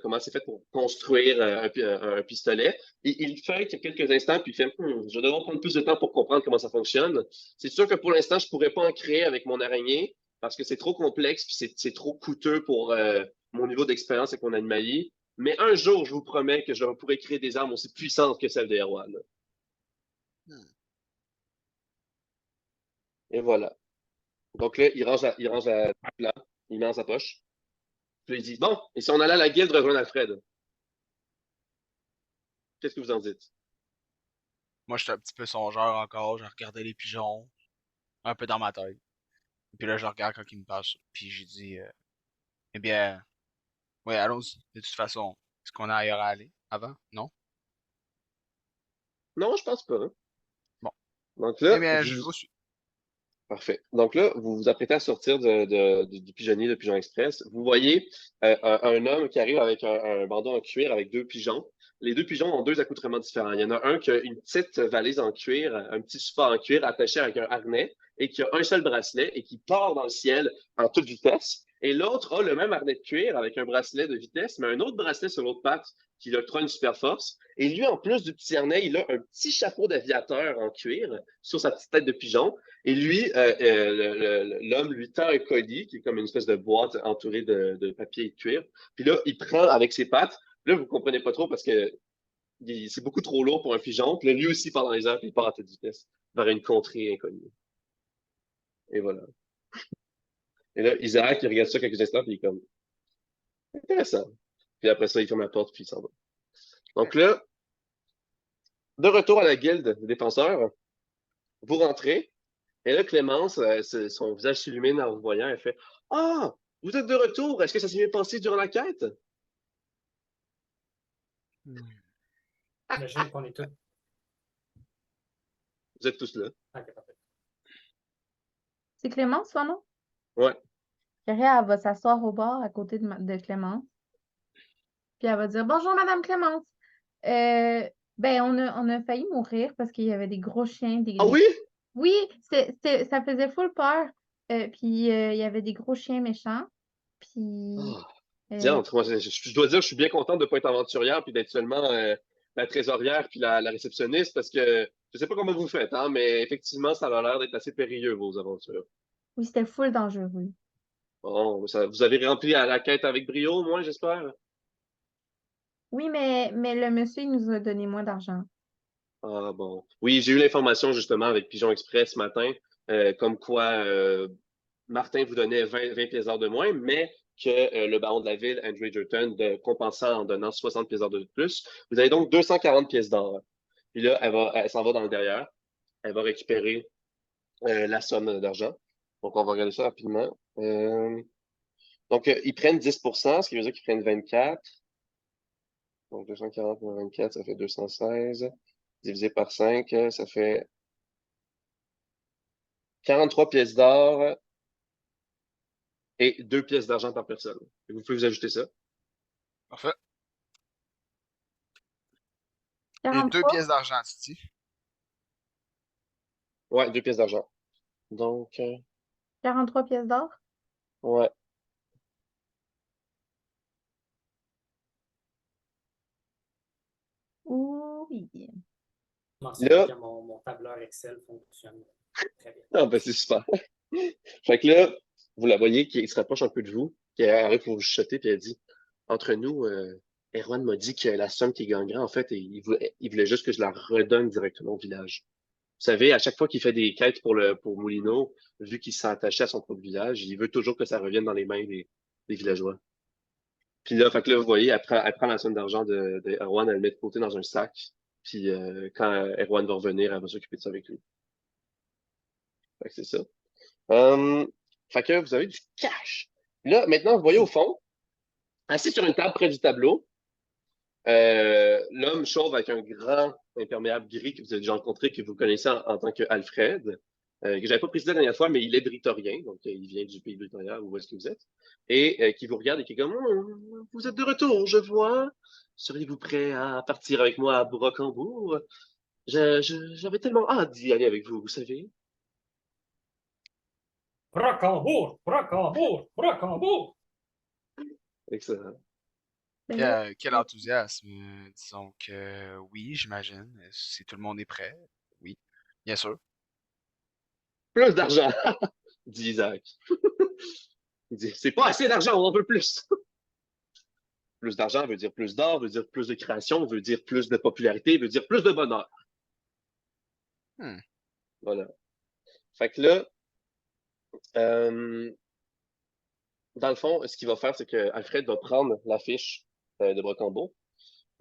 comment c'est fait pour construire un pistolet. Et il fait quelques instants, puis il fait je vais devoir prendre plus de temps pour comprendre comment ça fonctionne. C'est sûr que pour l'instant, je ne pourrais pas en créer avec mon araignée parce que c'est trop complexe, puis c'est trop coûteux pour mon niveau d'expérience avec mon animalier. Mais un jour, je vous promets que je pourrai créer des armes aussi puissantes que celles d'Erwan. Hmm. Et voilà. Donc là, il range la plan, il met dans sa poche. Puis là, il dit, bon, et si on allait à la guilde rejoindre Alfred, qu'est-ce que vous en dites? Moi, j'étais un petit peu songeur encore. Je regardais les pigeons, un peu dans ma tête. Puis là, je regarde quand il me passe. Puis j'ai dit, eh bien, oui, allons-y. De toute façon, est-ce qu'on a ailleurs à aller avant? Non? Non, je pense pas, hein. Bon. Donc Eh là, bien, je vous suis. parfait. Donc là, vous vous apprêtez à sortir du pigeonnier de Pigeon Express. Vous voyez un homme qui arrive avec un bandeau en cuir avec deux pigeons. Les deux pigeons ont deux accoutrements différents. Il y en a un qui a une petite valise en cuir, un petit support en cuir attaché avec un harnais et qui a un seul bracelet et qui part dans le ciel en toute vitesse. Et l'autre a le même harnais de cuir avec un bracelet de vitesse, mais un autre bracelet sur l'autre patte qui lui octroie une super force. Et lui, en plus du petit harnais, il a un petit chapeau d'aviateur en cuir sur sa petite tête de pigeon. Et lui, l'homme lui tend un colis qui est comme une espèce de boîte entourée de papier et de cuir. Puis là, il prend avec ses pattes. Là, vous comprenez pas trop parce que c'est beaucoup trop lourd pour un pigeon. Puis là, lui aussi part dans les airs puis il part à toute vitesse vers une contrée inconnue. Et voilà. Et là, Isaac, il regarde ça quelques instants puis il est comme intéressant. Puis après ça, il ferme la porte puis il s'en va. Donc là, de retour à la guilde des défenseurs, vous rentrez. Et là, Clémence, son visage s'illumine en vous voyant. Elle fait Ah, vous êtes de retour. Est-ce que ça s'est bien passé durant la quête? Hmm. J'imagine qu'on est tous. Vous êtes tous là. Ok, parfait. C'est Clémence, son nom? Ouais. Carrie, elle va s'asseoir au bar à côté de Clémence. Puis elle va dire bonjour, Madame Clémence. Ben, on a failli mourir parce qu'il y avait des gros chiens. Ah oui? Oui, ça faisait full peur. Puis il y avait des gros chiens méchants. Puis. Ah, euh, diantre, moi, je dois dire, je suis bien contente de ne pas être aventurière puis d'être seulement la trésorière puis la réceptionniste parce que je sais pas comment vous faites, hein, mais effectivement, ça a l'air d'être assez périlleux, vos aventures. oui, c'était full dangereux. Bon, vous avez rempli la quête avec brio, moi, j'espère. Oui, mais le monsieur, il nous a donné moins d'argent. Ah bon. Oui, j'ai eu l'information justement avec Pigeon Express ce matin, comme quoi Martin vous donnait 20 pièces d'or de moins, mais que le baron de la ville, Andrew Edgerton, de compenser en donnant 60 pièces d'or de plus. Vous avez donc 240 pièces d'or. Puis là, elle s'en va dans le derrière. Elle va récupérer la somme d'argent. Donc, on va regarder ça rapidement. Donc, ils prennent 10%, ce qui veut dire qu'ils prennent 24. Donc, 240 moins 24, ça fait 216. Divisé par 5, ça fait 43 pièces d'or et 2 pièces d'argent par personne. Et vous pouvez vous ajouter ça. Parfait. Et 2 43, pièces d'argent, tu dis. Ouais, 2 pièces d'argent. Donc, 43 pièces d'or. ouais. Oui. Mentionner Là, que mon tableur Excel fonctionne très bien. ah, ben, c'est super. Fait que là, vous la voyez qui se rapproche un peu de vous, qui arrive pour vous chuchoter, puis elle dit, entre nous, Erwan m'a dit que la somme qu'il gagnerait, en fait, il voulait juste que je la redonne directement au village. Vous savez, à chaque fois qu'il fait des quêtes pour Moulineau, vu qu'il s'est attaché à son propre village, il veut toujours que ça revienne dans les mains des villageois. Puis là, fait que là, vous voyez, elle prend la somme d'argent de Erwan, elle le met de côté dans un sac. Puis quand Erwan va revenir, elle va s'occuper de ça avec lui. Fait que c'est ça. Fait que vous avez du cash. Là, maintenant, vous voyez au fond, assis sur une table près du tableau, l'homme chauve avec un grand imperméable gris que vous avez déjà rencontré, que vous connaissez en tant qu'Alfred, que j'avais pas précisé la dernière fois, mais il est britorien, donc il vient du pays britorien, où est-ce que vous êtes, et qui vous regarde et qui est comme vous êtes de retour, je vois. Seriez-vous prêt à partir avec moi à Brocambourg? J'avais tellement hâte d'y aller avec vous, vous savez. Brocambourg! Brocambourg! Brocambourg! Excellent. Ben là, Quel enthousiasme. Disons que oui, j'imagine. Si tout le monde est prêt, oui, bien sûr. Plus d'argent, dit Isaac. Il dit, c'est pas assez d'argent, on en veut plus. Plus d'argent veut dire plus d'or, veut dire plus de création, veut dire plus de popularité, veut dire plus de bonheur. Hmm. Voilà. Fait que là, euh, dans le fond, ce qu'il va faire, c'est que Alfred va prendre l'affiche de Brocambourg.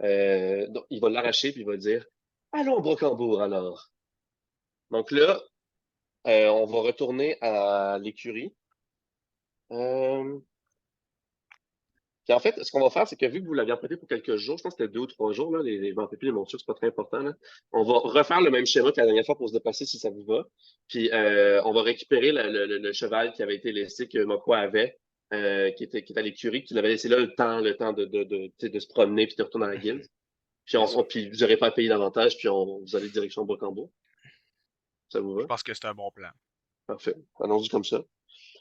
Donc, il va l'arracher puis il va dire allons, Brocambourg, alors. Donc là, on va retourner à l'écurie. Puis en fait, ce qu'on va faire, c'est que vu que vous l'aviez emprunté pour quelques jours, je pense que c'était 2 ou 3 jours, là, je m'en rappelle plus les montures, c'est pas très important, là. On va refaire le même schéma que la dernière fois pour se déplacer si ça vous va. Puis on va récupérer le cheval qui avait été laissé, que Mokwa avait, qui est à l'écurie, qui l'avait laissé là le temps tu sais, de se promener puis de retourner à la guilde. Puis, Bien sûr. puis vous n'aurez pas à payer davantage, puis vous allez direction Brocambourg. Ça vous Je va? pense que c'est un bon plan. Parfait. Allons-y comme ça.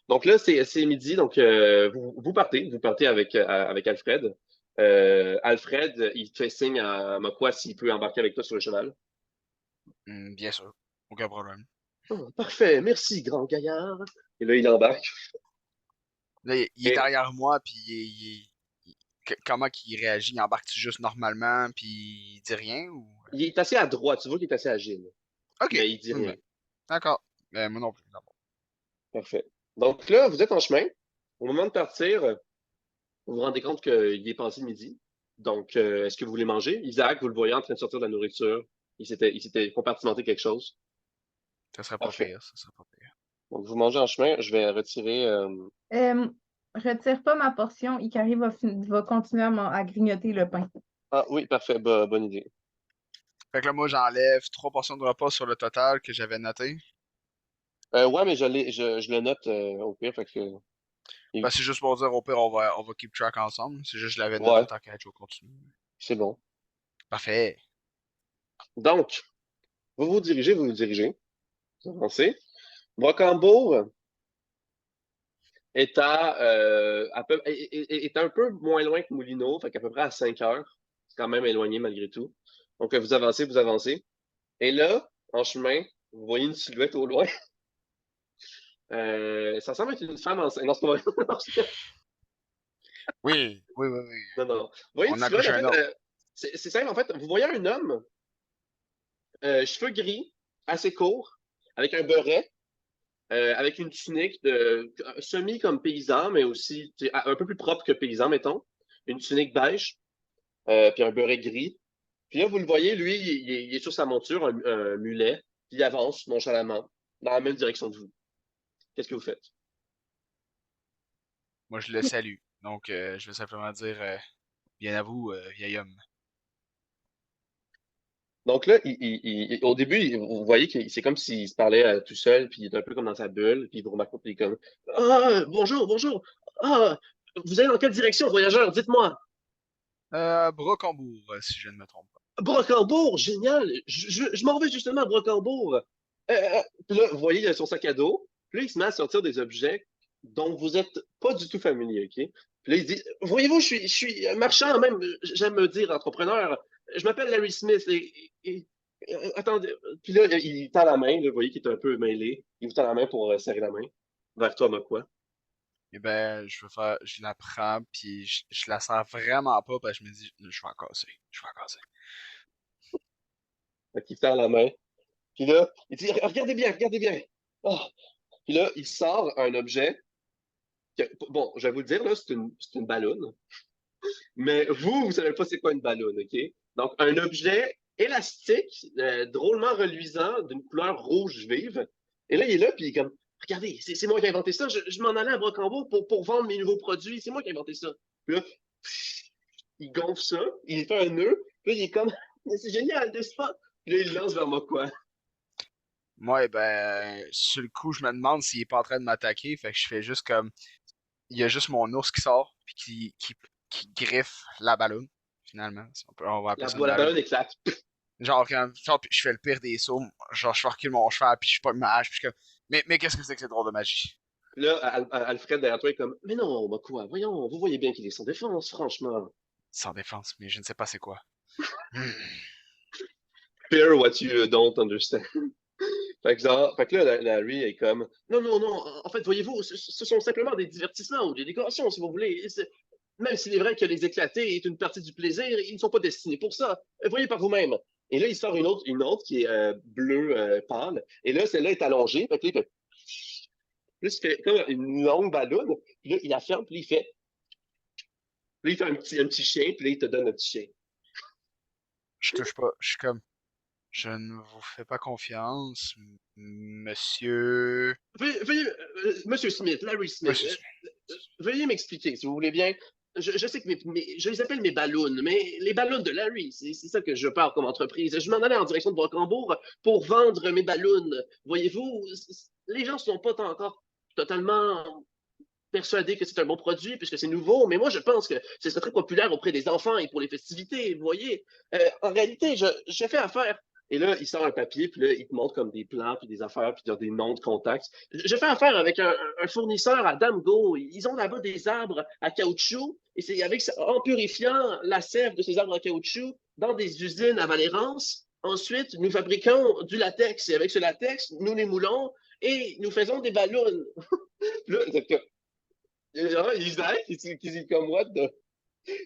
Donc là, c'est midi, donc vous partez avec Alfred. Alfred, il fait signe à Mokwa s'il peut embarquer avec toi sur le cheval. Bien sûr. Aucun problème. Oh, parfait, merci, grand gaillard. Et là, il embarque. Là, il est Et derrière moi, puis comment qu'il réagit? Il embarque-tu juste normalement, puis il dit rien, ou... il est assez adroit, tu vois qu'il est assez agile, Ok. mais il dit rien. Ben, d'accord. Moi non plus, d'abord. Parfait. Donc là, vous êtes en chemin. Au moment de partir, vous vous rendez compte qu'il est passé midi. Donc, est-ce que vous voulez manger? Isaac, vous le voyez en train de sortir de la nourriture. Il s'était compartimenté quelque chose. Ça serait pas Parfait. pire, ça serait pas pire. Donc, vous mangez en chemin. Je vais retirer. retire pas ma portion. Ikari va continuer à grignoter le pain. Ah oui, parfait. Bonne idée. Fait que là, moi, j'enlève 3 portions de repas sur le total que j'avais noté. Ouais, mais je le note au pire. Fait que, Ben, c'est juste pour dire, au pire, on va keep track ensemble. C'est juste que je l'avais noté ouais, tant qu'à être, je vais continuer. c'est bon. Parfait. Donc, vous vous dirigez. Vous avancez. Brocambourg est un peu moins loin que Moulineau, fait qu'à peu près à 5 heures. C'est quand même éloigné malgré tout. Donc, vous avancez, vous avancez. Et là, en chemin, vous voyez une silhouette au loin. Ça semble être une femme enceinte. Non, c'est pas vrai. Oui, oui, oui, oui. Non, non. Vous voyez une On a silhouette, accouché en un fait, autre. c'est simple, en fait. Vous voyez un homme, cheveux gris, assez courts, avec un beret, avec une tunique semi comme paysan, mais aussi tu sais, un peu plus propre que paysan, mettons. Une tunique beige, puis un beret gris. Puis là, vous le voyez, lui, il est sur sa monture, un mulet, puis il avance nonchalamment dans la même direction que vous. Qu'est-ce que vous faites? Moi, je le salue. Donc, je vais simplement dire, bien à vous, vieil homme. Donc là, au début, vous voyez que c'est comme s'il se parlait tout seul, puis il est un peu comme dans sa bulle, puis il vous remarque, puis il est comme ah, bonjour, bonjour! Ah, vous allez dans quelle direction, voyageur? Dites-moi! Brocambourg, si je ne me trompe pas. Brocambourg, génial! Je m'en vais justement à Brocambourg. Puis là, vous voyez, il a son sac à dos. Puis là, il se met à sortir des objets dont vous n'êtes pas du tout familier, OK? Puis là, il dit, voyez-vous, je suis marchand, même, j'aime me dire entrepreneur. Je m'appelle Larry Smith et Attendez. Puis là, il tend la main, là, vous voyez qu'il est un peu mêlé. Il vous tend la main pour serrer la main. Vers toi, Mokwa. Et ben, je la prends, puis je la sers vraiment pas, parce que je me dis, je vais en casser, je vais en casser. Fait qu'il tend la main. Puis là, il dit, regardez bien, regardez bien. Ah. Puis là, il sort un objet. Bon, je vais vous le dire, là, c'est une ballonne. Mais vous savez pas c'est quoi une ballonne, OK? Donc, un objet élastique, drôlement reluisant, d'une couleur rouge vive. Et là, il est là, puis il est comme, regardez, c'est moi qui ai inventé ça. Je m'en allais à Brocambourg pour vendre mes nouveaux produits. C'est moi qui ai inventé ça. Puis là, il gonfle ça, il fait un nœud, puis là, il est comme, c'est génial, n'est-ce pas? Puis là, il lance vers moi quoi? Moi, eh ben, sur le coup, je me demande s'il est pas en train de m'attaquer, fait que je fais juste comme, il y a juste mon ours qui sort, puis qui griffe la ballonne, finalement. Si on va appeler ça une La ballonne. ballonne éclate. Genre, puis je fais le pire des sauts, genre, je recule mon cheval, puis je pas ma hache, puis je suis comme, mais qu'est-ce que c'est que cette drôle de magie? Puis là, Alfred derrière toi est comme, mais non, bah quoi, voyons, vous voyez bien qu'il est sans défense, franchement. Sans défense, mais je ne sais pas c'est quoi. Hmm. Fear what you don't understand. Fait que là, Larry est comme, non, non, non, en fait, voyez-vous, ce sont simplement des divertissements ou des décorations, si vous voulez. Même s'il est vrai que les éclater est une partie du plaisir, ils ne sont pas destinés pour ça. Voyez par vous-même. Et là, il sort une autre qui est bleue pâle. Et là, celle-là est allongée. Fait que là, il fait, plus il fait comme une longue ballonne. Puis là, il la ferme, puis il fait, puis là, il fait un petit chien, puis là, il te donne un petit chien. Je touche pas, je suis comme, je ne vous fais pas confiance, monsieur. Monsieur Smith, Larry Smith, Monsieur. veuillez m'expliquer, si vous voulez bien. Je sais que je les appelle mes ballons, mais les ballons de Larry, c'est ça que je parle comme entreprise. Je m'en allais en direction de Brocambourg pour vendre mes ballons. Voyez-vous, les gens ne sont pas encore totalement persuadés que c'est un bon produit puisque c'est nouveau, mais moi je pense que ce serait très populaire auprès des enfants et pour les festivités, vous voyez. En réalité, je fais affaire. Et là, il sort un papier, puis là, il te montre comme des plans, puis des affaires, puis des noms de contacts. Je fais affaire avec un fournisseur à Damgo. Ils ont là-bas des arbres à caoutchouc, et c'est en purifiant la sève de ces arbres à caoutchouc dans des usines à Valérance. Ensuite, nous fabriquons du latex, et avec ce latex, nous les moulons, et nous faisons des ballons. Là, il y a Isaac qui dit comme what the...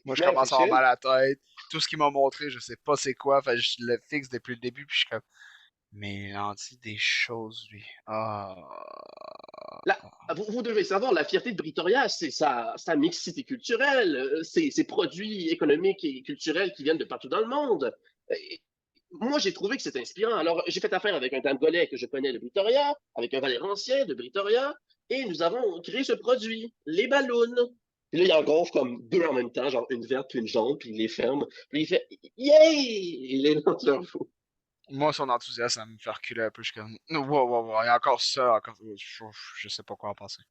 Moi, je Là, commence à avoir réfléchir. mal à la tête. Tout ce qu'il m'a montré, je sais pas c'est quoi. Fait que je le fixe depuis le début, puis je suis comme, mais il en dit des choses, lui. Ah. Là, vous devez savoir, la fierté de Britoria, c'est sa mixité culturelle, ses produits économiques et culturels qui viennent de partout dans le monde. Et moi, j'ai trouvé que c'est inspirant. Alors, j'ai fait affaire avec un Dame-Golais que je connais de Britoria, avec un Valérancien de Britoria, et nous avons créé ce produit, les ballons. Puis là, il en gonfle comme deux en même temps, genre une verte puis une jaune, puis il les ferme. Puis il fait Yay! Il les lance vers vous. Moi, son enthousiasme, ça me fait reculer un peu. Je suis comme, wow, wow, wow, il y a encore ça, encore. Je sais pas quoi en penser.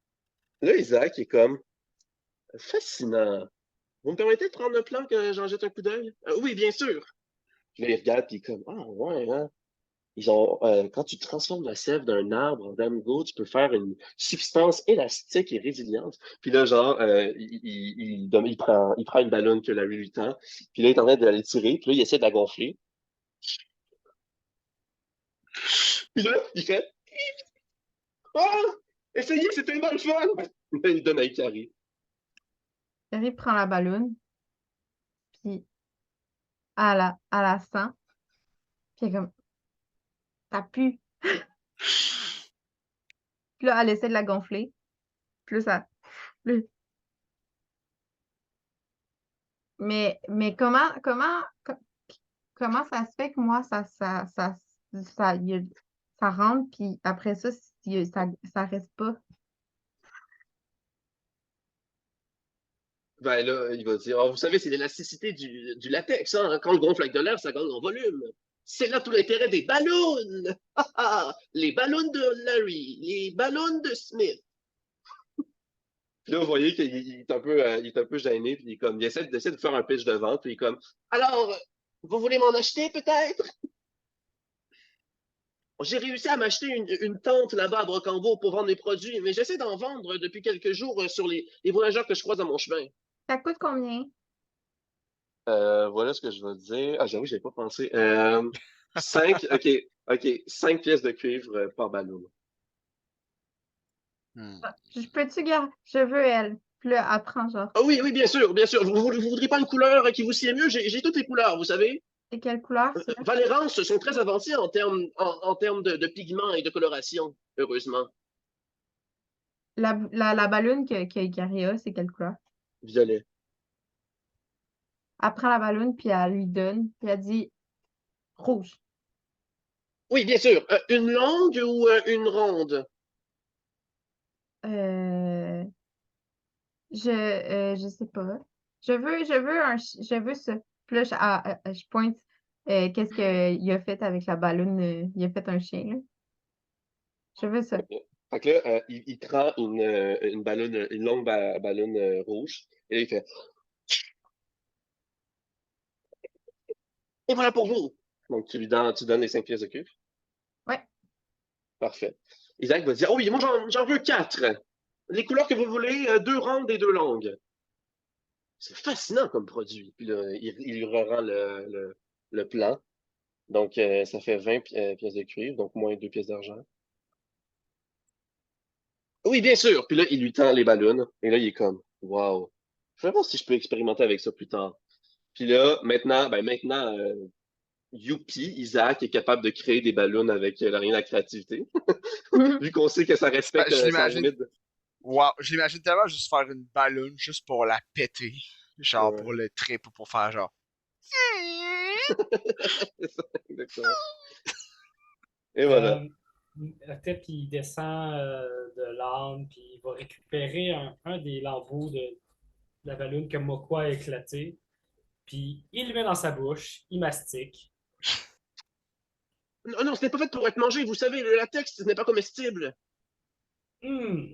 Là, Isaac est comme fascinant. Vous me permettez de prendre le plan que j'en jette un coup d'œil? Oui, bien sûr. Puis là, il regarde, puis il est comme, ah, ouais, hein. Quand tu transformes la sève d'un arbre en damgo, tu peux faire une substance élastique et résiliente. Puis là, genre, il prend une ballonne que Larry lui tend, puis là, il est en train de la tirer, puis là, il essaie de la gonfler. Puis là, il fait, ah, essayez, c'est tellement le fun! Là, il donne à Ikari. Harry prend la ballonne, puis à la sent, puis elle est comme, ça pue. Puis là, elle essaie de la gonfler. Puis là, ça. Plus. Mais comment ça se fait que moi, ça rentre, puis après ça, ça reste pas. Ben là, il va dire, oh, vous savez, c'est l'élasticité du latex, hein? Quand on gonfle avec de l'air, ça gagne en volume. C'est là tout l'intérêt des ballons! Les ballons de Larry, les ballons de Smith. Puis là, vous voyez il est un peu gêné, puis il essaie de faire un pitch de vente, puis il est comme, alors, vous voulez m'en acheter peut-être? J'ai réussi à m'acheter une tente là-bas à Brocambourg pour vendre mes produits, mais j'essaie d'en vendre depuis quelques jours sur les voyageurs que je croise à mon chemin. Ça coûte combien? Voilà ce que je vais dire. Ah, j'avoue, j'avais pas pensé. OK. 5 pièces de cuivre par ballon. Je peux-tu garder? Je veux elle. Puis là, elle prend genre. Ah oui, oui, bien sûr, bien sûr. Vous voudriez pas une couleur qui vous sied mieux? J'ai toutes les couleurs, vous savez. C'est quelle couleur, ça? Valérance sont très avancés en termes de pigments et de coloration, heureusement. La balloune que Ikari a, c'est quelle couleur? Violet. Elle prend la balloune, puis elle lui donne, puis elle dit rouge. Oui, bien sûr. Une longue ou une ronde? Euh, je sais pas. Je veux ça. Puis là, je pointe qu'est-ce qu'il a fait avec la balloune. Il a fait un chien, là. Je veux ça. OK. Fait que là, il prend une ballonne, une longue ballonne rouge, et là, il fait Et voilà pour vous! Donc, tu donnes les 5 pièces de cuivre. Ouais. Parfait. Isaac va dire Oh oui, moi j'en veux 4. Les couleurs que vous voulez, 2 rondes et 2 longues. C'est fascinant comme produit. Puis là, il lui rend le plan. Donc, ça fait 20 pièces de cuivre, donc moins 2 pièces d'argent. Oui, bien sûr. Puis là, il lui tend les ballons. Et là, il est comme, wow. Je vais voir si je peux expérimenter avec ça plus tard. Puis là, maintenant, Youpi, Isaac est capable de créer des ballons avec rien à la créativité, vu qu'on sait que ça respecte Je sa l'imagine. limite. Wow, je l'imagine tellement juste faire une ballonne juste pour la péter. Genre Ouais, pour le trip ou pour faire genre. c'est ça, exactement. Et voilà. Euh, Peut-être qu'il descend de l'âne, puis il va récupérer un des lambeaux de la ballonne que Mokwa a éclaté, puis il le met dans sa bouche, il mastique. Non, non, ce n'est pas fait pour être mangé. Vous savez, le latex, ce n'est pas comestible. Hmm,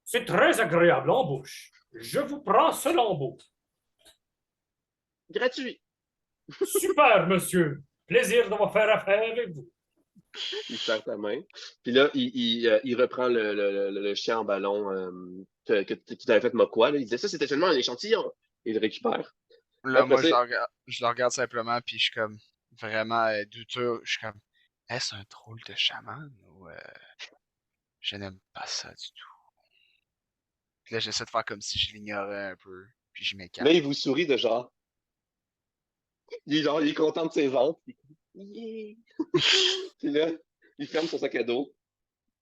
c'est très agréable en bouche. Je vous prends ce lambeau. Gratuit. Super, monsieur. Plaisir d'avoir fait affaire avec vous. Il serre ta main. Puis là, il reprend le chien en ballon que tu avais fait Mokwa. Là. Il disait ça, c'était seulement un échantillon. Il le récupère. Là, Après moi, ça, je le regarde simplement, puis je suis comme vraiment douteux. Je suis comme, est-ce un drôle de chaman ou je n'aime pas ça du tout. Puis là, j'essaie de faire comme si je l'ignorais un peu, puis je là, m'écarte. il vous sourit de genre. Il est content de ses ventes. Yeah! Puis là, il ferme son sac à dos.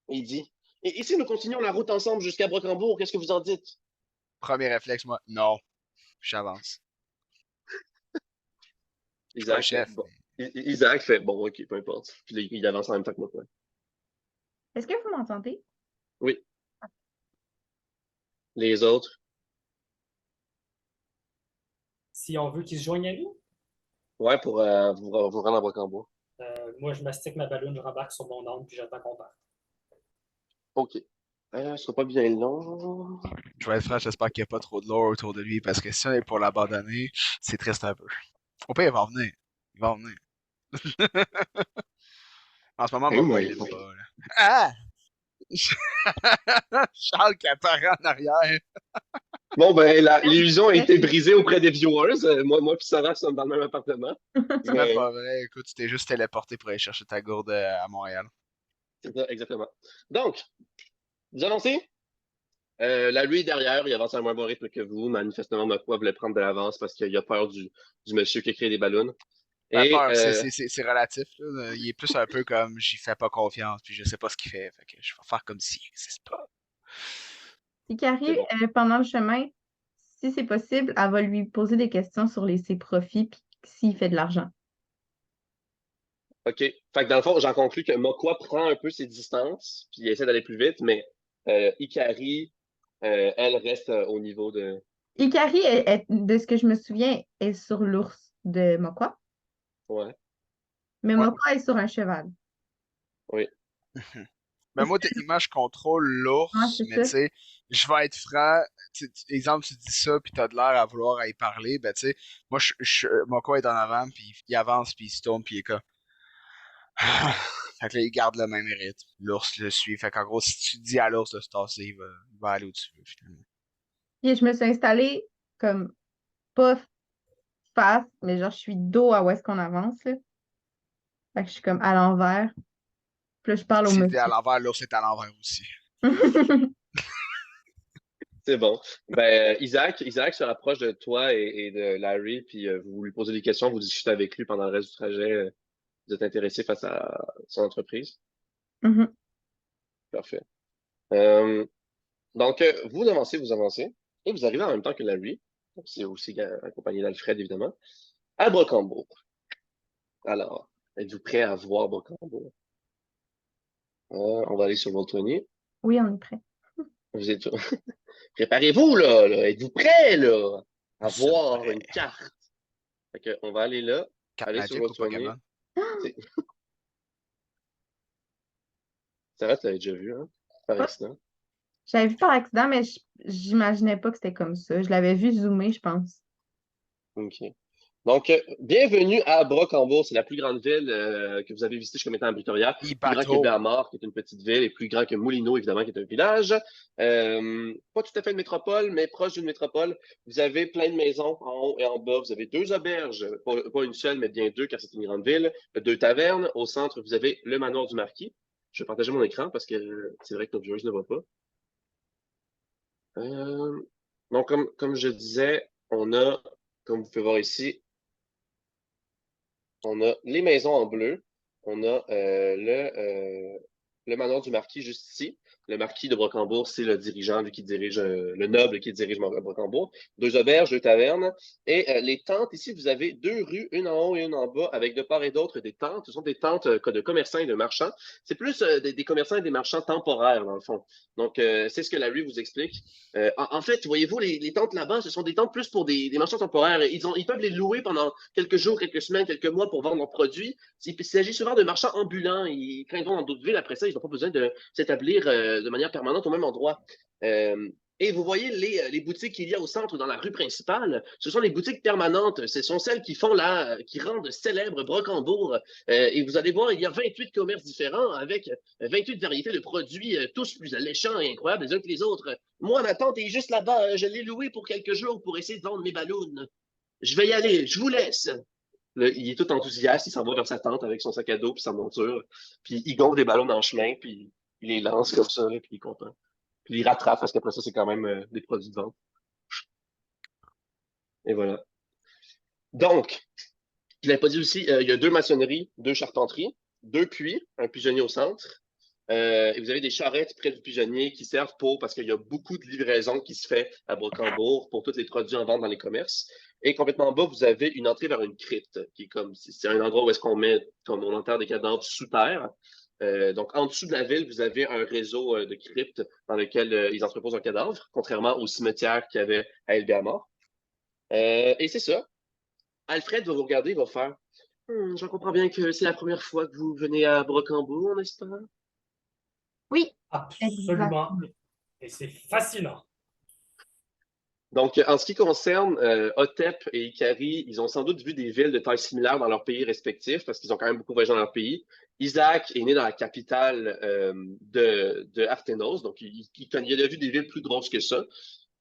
Et il dit Et si nous continuons la route ensemble jusqu'à Brocambourg, qu'est-ce que vous en dites? Premier réflexe, moi, non, j'avance. Je suis pas le Isaac fait chef, bon. mais Isaac fait bon, ok, peu importe. Puis là, il avance en même temps que moi. Ouais. Est-ce que vous m'entendez? Oui. Les autres, Si on veut qu'il se joigne à nous, ouais, pour vous rendre à Brocambourg. moi, je mastique ma ballonne, je rembarque sur mon âne, puis j'attends qu'on parte. Ok. Ce sera pas bien long. je vais être franc, j'espère qu'il n'y a pas trop de lore autour de lui, parce que si on est pour l'abandonner, c'est triste un peu. Au pire, il va en venir. Il va en venir. En ce moment, Hein, Mokwa, il mais l'aime pas, là. Ah! Charles qui apparaît en arrière. bon, ben, l'illusion a été brisée auprès des viewers. Moi puis Sarah sommes dans le même appartement. C'est même Mais pas vrai. Écoute, tu t'es juste téléporté pour aller chercher ta gourde à Montréal. c'est ça, exactement. Donc, vous avancez? La lui derrière, il avance à un moins bon rythme que vous. Manifestement, Mokwa voulait prendre de l'avance parce qu'il a peur du monsieur qui a créé des ballons. La Et peur, c'est relatif, là. Il est plus un peu comme j'y fais pas confiance, puis je sais pas ce qu'il fait. Fait que je vais faire comme s'il n'existe pas. Ikari, c'est bon. pendant le chemin, si c'est possible, elle va lui poser des questions sur ses profits puis s'il fait de l'argent. OK. Fait que dans le fond, j'en conclus que Mokwa prend un peu ses distances, puis il essaie d'aller plus vite, mais Ikari, elle reste au niveau de. Ikari, de ce que je me souviens, est sur l'ours de Mokwa, Ouais, mais Ouais. Mokwa est sur un cheval. oui. Ben Est-ce moi, que techniquement, je contrôle ouais, l'ours, c'est mais ça? tu sais, je vais être franc. Exemple, tu dis ça, puis t'as de l'air à vouloir y parler, ben tu sais, moi, Moko est en avant, puis il avance, puis il se tourne, puis il est comme. Fait que là, il garde le même rythme. L'ours le suit. Fait qu'en gros, si tu dis à l'ours de se tasser, il va aller où tu veux, finalement. Puis je me suis installée comme pas face, mais genre je suis dos à où est-ce qu'on avance, là. Fait que je suis comme à l'envers. Puis là, je parle au Si t'es à monsieur. l'envers, l'ours est à l'envers aussi. C'est bon. Isaac se rapproche de toi et de Larry, puis vous lui posez des questions, vous discutez avec lui pendant le reste du trajet. Vous êtes intéressé face à son entreprise. Mhm. Parfait. Donc, vous avancez, et vous arrivez en même temps que Larry. Donc, c'est aussi accompagné d'Alfred, évidemment, à Brocambourg. Alors, êtes-vous prêt à voir Brocambourg? On va aller sur Roll20. Oui, on est prêt. Vous êtes... Préparez-vous, là. Êtes-vous prêts, là, à Nous sommes voir prêts. une carte? Fait que, on va aller là, Carte aller sur Magic ou Roll20. Pokémon? C'est- Ça va, tu l'avais déjà vu, hein, par Ouais. accident. J'avais vu par accident, mais j'imaginais pas que c'était comme ça. Je l'avais vu zoomer, je pense. OK. Donc, bienvenue à Brocambourg. C'est la plus grande ville que vous avez visitée jusqu'à maintenant à Victoria. Plus grand que Bateau. Béarmort, qui est une petite ville, et plus grand que Moulineau, évidemment, qui est un village. Pas tout à fait une métropole, mais proche d'une métropole. Vous avez plein de maisons en haut et en bas. Vous avez 2 auberges, pas une seule, mais bien 2, car c'est une grande ville. 2 tavernes. Au centre, vous avez le manoir du marquis. Je vais partager mon écran parce que c'est vrai que notre joueuse ne voit pas. Euh, donc, comme je disais, on a, comme vous pouvez voir ici, on a les maisons en bleu. On a le manoir du marquis juste ici. Le marquis de Brocambourg, c'est le dirigeant, lui qui dirige, le noble qui dirige Brocambourg. 2 auberges, 2 tavernes. Et les tentes, ici, vous avez 2 rues, une en haut et une en bas, avec de part et d'autre des tentes. Ce sont des tentes de commerçants et de marchands. C'est plus des commerçants et des marchands temporaires, dans le fond. Donc, c'est ce que la rue vous explique. En fait, voyez-vous, les tentes là-bas, ce sont des tentes plus pour des marchands temporaires. Ils peuvent les louer pendant quelques jours, quelques semaines, quelques mois pour vendre leurs produits. Il s'agit souvent de marchands ambulants. Quand ils vont dans d'autres villes, après ça, ils n'ont pas besoin de s'établir de manière permanente au même endroit. Et vous voyez les boutiques qu'il y a au centre, dans la rue principale, ce sont les boutiques permanentes. Ce sont celles qui rendent célèbre Brocambourg. Et vous allez voir, il y a 28 commerces différents avec 28 variétés de produits, tous plus alléchants et incroyables les uns que les autres. Moi, ma tante est juste là-bas. Je l'ai louée pour quelques jours pour essayer de vendre mes ballons. Je vais y aller. Je vous laisse. Là, il est tout enthousiaste, il s'en va vers sa tente avec son sac à dos puis sa monture. Puis il gonfle des ballons dans le chemin, puis il les lance comme ça, là, puis il est content. Puis il rattrape parce qu'après ça, c'est quand même des produits de vente. Et voilà. Donc, je l'avais pas dit aussi, il y a 2 maçonneries, 2 charpenteries, 2 puits, un pigeonnier au centre. Et vous avez des charrettes près du pigeonnier qui servent parce qu'il y a beaucoup de livraisons qui se fait à Brocambourg pour tous les produits en vente dans les commerces. Et complètement en bas, vous avez une entrée vers une crypte, qui est comme, c'est un endroit où est-ce qu'on met, comme on enterre des cadavres sous terre. Donc, en dessous de la ville, vous avez un réseau de cryptes dans lequel ils entreposent un cadavre, contrairement au cimetière qu'il y avait à Elbert-Mort. Et c'est ça. Alfred va vous regarder, il va faire je comprends bien que c'est la première fois que vous venez à Brocambourg, n'est-ce pas? Oui, Absolument. exactement. Et c'est fascinant. Donc, en ce qui concerne Otep et Ikari, ils ont sans doute vu des villes de taille similaire dans leurs pays respectifs parce qu'ils ont quand même beaucoup voyagé dans leur pays. Isaac est né dans la capitale de Artenos, donc il a vu des villes plus grosses que ça.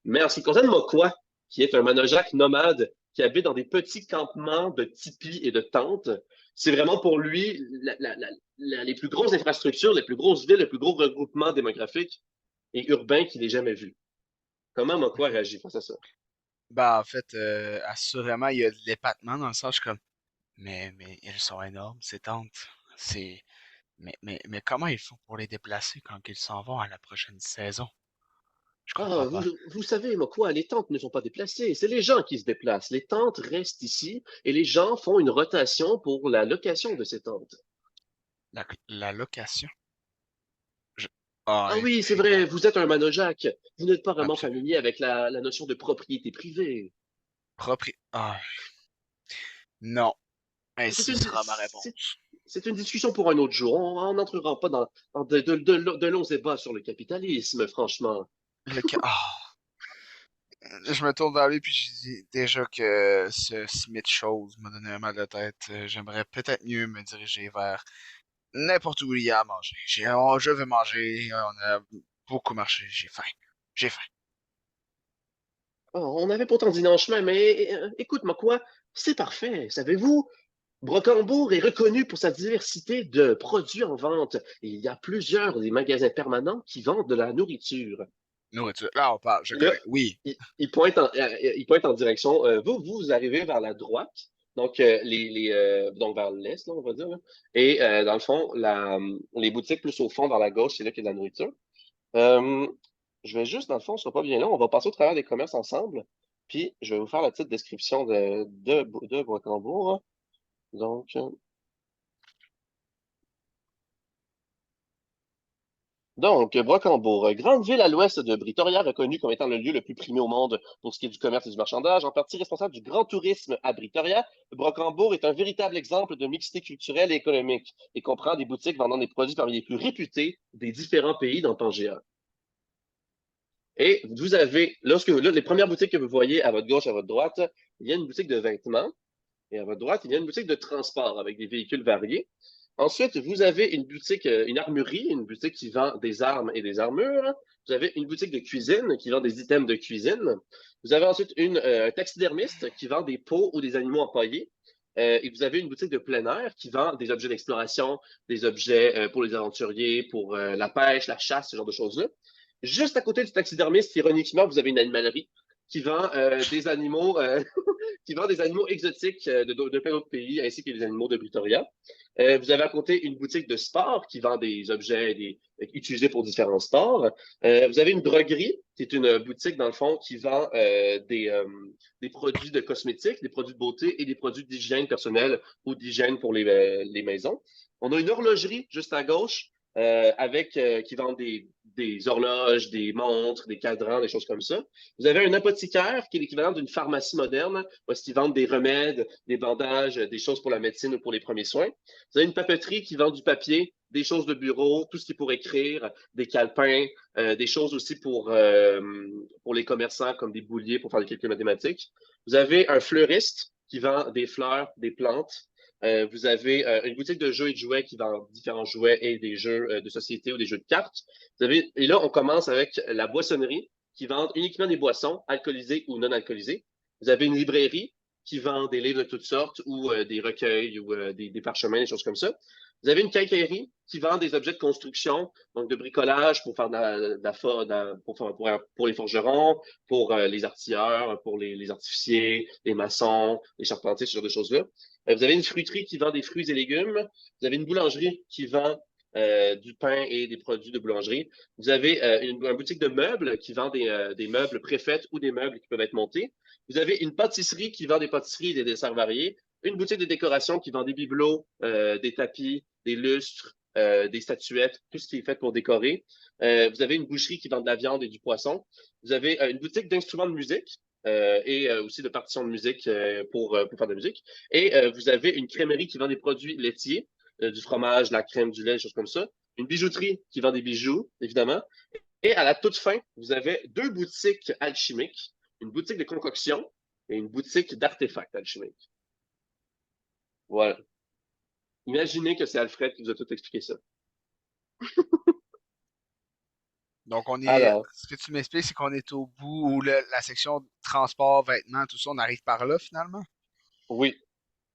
Mais en ce qui concerne Mokwa, qui est un manojac nomade qui habite dans des petits campements de tipis et de tentes, c'est vraiment pour lui les plus grosses infrastructures, les plus grosses villes, le plus gros regroupement démographique et urbain qu'il ait jamais vu. Comment Mokwa réagit face à ça? Bah, en fait, assurément, il y a de l'épatement dans le sens, je suis comme, mais elles sont énormes, ces tentes. C'est, mais comment ils font pour les déplacer quand ils s'en vont à la prochaine saison? Je Ah, comprends pas. vous savez, Mokwa, les tentes ne sont pas déplacées, c'est les gens qui se déplacent. Les tentes restent ici et les gens font une rotation pour la location de ces tentes. La location. Je... Ah, Ah oui, c'est vrai, vous êtes un manojac. Vous n'êtes pas vraiment absolument. familier avec la notion de propriété privée. Ah, non. C'est Ainsi une, sera ma c'est, réponse. c'est une discussion pour un autre jour. On n'entrera pas dans de longs débats sur le capitalisme, franchement. Je me tourne vers lui puis je dis déjà que ce Smith chose m'a donné un mal de tête. J'aimerais peut-être mieux me diriger vers n'importe où il y a à manger. Je veux manger. On a beaucoup marché. J'ai faim. J'ai faim. Oh, on avait pourtant dîné en chemin, mais écoute, Mokwa, c'est parfait. Savez-vous? Brocambourg est reconnu pour sa diversité de produits en vente. Il y a plusieurs des magasins permanents qui vendent de la nourriture. Nourriture. Là, on parle, je Là, connais. Oui. il pointe en direction. Vous arrivez vers la droite, donc, donc vers l'est, là, on va dire. Là. Et dans le fond, les boutiques plus au fond, vers la gauche, c'est là qu'il y a de la nourriture. Euh, je vais juste, dans le fond, ce sera pas bien long. On va passer au travers des commerces ensemble. Puis, je vais vous faire la petite description de Brocambourg. Hein. Donc, Brocambourg, grande ville à l'ouest de Pretoria, reconnue comme étant le lieu le plus primé au monde pour ce qui est du commerce et du marchandage, en partie responsable du grand tourisme à Pretoria, Brocambourg est un véritable exemple de mixité culturelle et économique et comprend des boutiques vendant des produits parmi les plus réputés des différents pays dans Pangea. Et vous avez, les premières boutiques que vous voyez à votre gauche, à votre droite, il y a une boutique de vêtements et à votre droite, il y a une boutique de transport avec des véhicules variés. Ensuite, vous avez une boutique, une armurerie, une boutique qui vend des armes et des armures. Vous avez une boutique de cuisine qui vend des items de cuisine. Vous avez ensuite un taxidermiste qui vend des peaux ou des animaux empaillés. Et vous avez une boutique de plein air qui vend des objets d'exploration, des objets pour les aventuriers, pour la pêche, la chasse, ce genre de choses-là. Juste à côté du taxidermiste, ironiquement, vous avez une animalerie qui vend des animaux qui vend des animaux exotiques de plein d'autres pays, ainsi que des animaux de Pretoria. Vous avez à côté une boutique de sport qui vend des objets utilisés pour différents sports. Vous avez une droguerie, qui est une boutique, dans le fond, qui vend des produits de cosmétiques, des produits de beauté et des produits d'hygiène personnelle ou d'hygiène pour les maisons. On a une horlogerie juste à gauche qui vend des horloges, des montres, des cadrans, des choses comme ça. Vous avez un apothicaire qui est l'équivalent d'une pharmacie moderne, où est-ce qu'ils vendent des remèdes, des bandages, des choses pour la médecine ou pour les premiers soins. Vous avez une papeterie qui vend du papier, des choses de bureau, tout ce qui est pour écrire, des calepins, des choses aussi pour les commerçants comme des bouliers pour faire des calculs mathématiques. Vous avez un fleuriste qui vend des fleurs, des plantes. Vous avez une boutique de jeux et de jouets qui vend différents jouets et des jeux de société ou des jeux de cartes. Et là, on commence avec la boissonnerie qui vend uniquement des boissons, alcoolisées ou non alcoolisées. Vous avez une librairie qui vend des livres de toutes sortes ou des recueils ou des parchemins, des choses comme ça. Vous avez une quincaillerie qui vend des objets de construction, donc de bricolage pour faire pour les forgerons, pour les artilleurs, pour les artificiers, les maçons, les charpentiers, ce genre de choses-là. Vous avez une fruiterie qui vend des fruits et légumes. Vous avez une boulangerie qui vend du pain et des produits de boulangerie. Vous avez une boutique de meubles qui vend des meubles préfaits ou des meubles qui peuvent être montés. Vous avez une pâtisserie qui vend des pâtisseries et des desserts variés. Une boutique de décoration qui vend des bibelots, des tapis, des lustres, des statuettes, tout ce qui est fait pour décorer. Vous avez une boucherie qui vend de la viande et du poisson. Vous avez une boutique d'instruments de musique et aussi de partitions de musique pour faire de la musique. Et vous avez une crèmerie qui vend des produits laitiers, du fromage, de la crème, du lait, des choses comme ça. Une bijouterie qui vend des bijoux, évidemment. Et à la toute fin, vous avez deux boutiques alchimiques, une boutique de concoction et une boutique d'artefacts alchimiques. Voilà. Imaginez que c'est Alfred qui vous a tout expliqué ça. Donc, Alors, ce que tu m'expliques, c'est qu'on est au bout où la section transport, vêtements, tout ça, on arrive par là finalement? oui.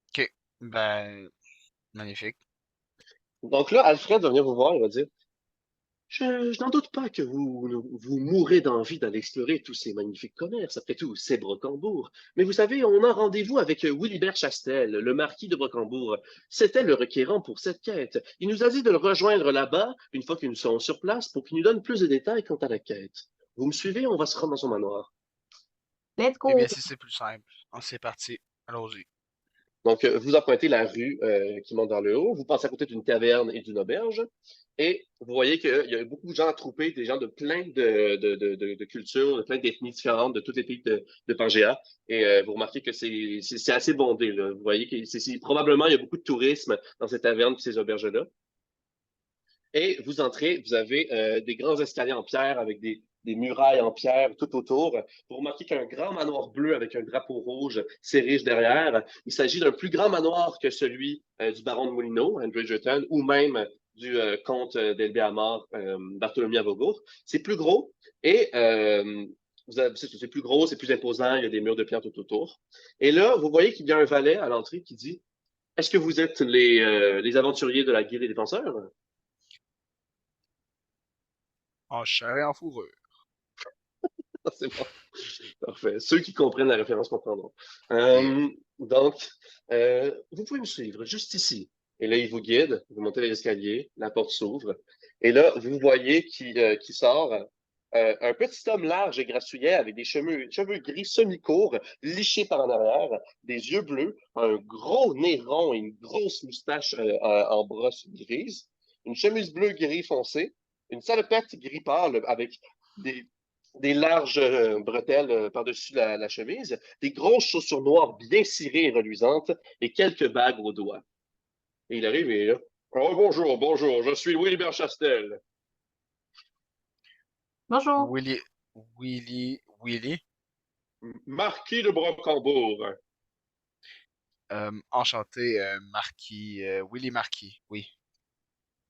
Ok. Ben, magnifique. Donc là, Alfred va venir vous voir, il va dire, je n'en doute pas que vous mourrez d'envie d'aller explorer tous ces magnifiques commerces. Après tout, c'est Brocambourg. Mais vous savez, on a rendez-vous avec Willibert Chastel, le marquis de Brocambourg. C'était le requérant pour cette quête. Il nous a dit de le rejoindre là-bas, une fois que nous serons sur place, pour qu'il nous donne plus de détails quant à la quête. Vous me suivez? On va se rendre dans son manoir. Let's Eh bien, go! si c'est plus simple. C'est parti. Allons-y. Donc, vous empruntez la rue qui monte vers le haut, vous passez à côté d'une taverne et d'une auberge, et vous voyez qu'il y a beaucoup de gens attroupés, des gens de plein de cultures, de plein d'ethnies différentes, de tous les pays de Pangea, et vous remarquez que c'est assez bondé, là. Vous voyez que probablement il y a beaucoup de tourisme dans cette taverne et ces auberges-là. Et vous entrez, vous avez des grands escaliers en pierre avec des murailles en pierre tout autour. Vous remarquez qu'il y a un grand manoir bleu avec un drapeau rouge serré derrière. Il s'agit d'un plus grand manoir que celui du baron de Moulineau, Andrew Jerton, ou même du comte d'Elbéamar, Bartholomew Avogour. C'est plus gros et c'est plus gros, c'est plus imposant, il y a des murs de pierre tout autour. Et là, vous voyez qu'il y a un valet à l'entrée qui dit Est-ce que vous êtes les aventuriers de la Guilde des Défenseurs? En chair et en fourrure. C'est bon. Parfait. Ceux qui comprennent la référence comprendront. Donc, vous pouvez me suivre juste ici. Et là, il vous guide, vous montez les escaliers, la porte s'ouvre. Et là, vous voyez qui sort un petit homme large et grassouillet avec des cheveux gris semi-courts, lichés par en arrière, des yeux bleus, un gros nez rond et une grosse moustache en brosse grise, une chemise bleue gris foncé, une salopette gris pâle avec des, des larges bretelles par-dessus la chemise, des grosses chaussures noires bien cirées et reluisantes et quelques bagues aux doigts. Et il arrive et là, oh, bonjour, je suis Louis-Hébert Chastel. Bonjour. Willy. Marquis de Brocambourg. Enchanté, Marquis. Willy Marquis, oui.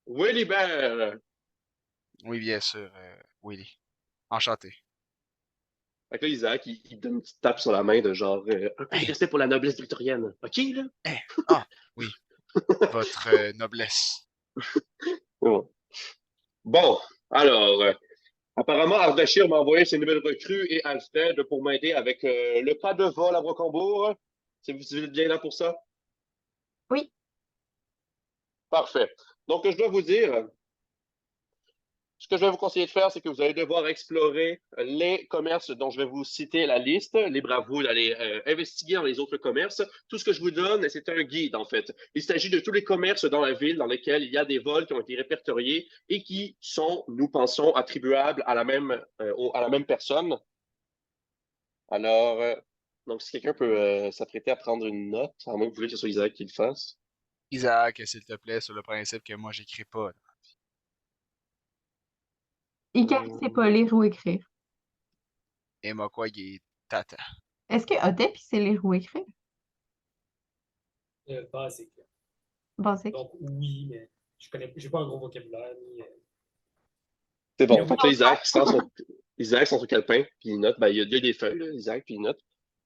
Willibert. Oui, bien sûr, Willy. Enchanté. Fait que là, Isaac, il donne une petite tape sur la main de genre un peu de Hey, respect pour la noblesse victorienne. OK, là? hey. Ah, oui. Votre noblesse. Bon, bon alors, apparemment, Ardachir m'a envoyé ses nouvelles recrues et Alfred pour m'aider avec le pas de vol à Brocambourg. Vous êtes bien là pour ça? Oui. Parfait. Donc, je dois vous dire, ce que je vais vous conseiller de faire, c'est que vous allez devoir explorer les commerces dont je vais vous citer la liste. Libre à vous d'aller investiguer dans les autres commerces. Tout ce que je vous donne, c'est un guide, en fait. Il s'agit de tous les commerces dans la ville dans lesquels il y a des vols qui ont été répertoriés et qui sont, nous pensons, attribuables à la même personne. Alors, donc, si quelqu'un peut s'apprêter à prendre une note, à moins que vous voulez que ce soit Isaac qui le fasse. Isaac, s'il te plaît, sur le principe que moi, j'écris pas. Là. Ikari sait pas lire ou écrire. Et moi, quoi, il est tata. Est-ce que Otep il sait lire ou écrire? Basique. Basique. Donc, oui, mais j'ai pas un gros vocabulaire. C'est bon. Mais Fait que là, Isaac, son truc alpin, puis il note. Ben, il y a des feuilles, là, Isaac, puis il note.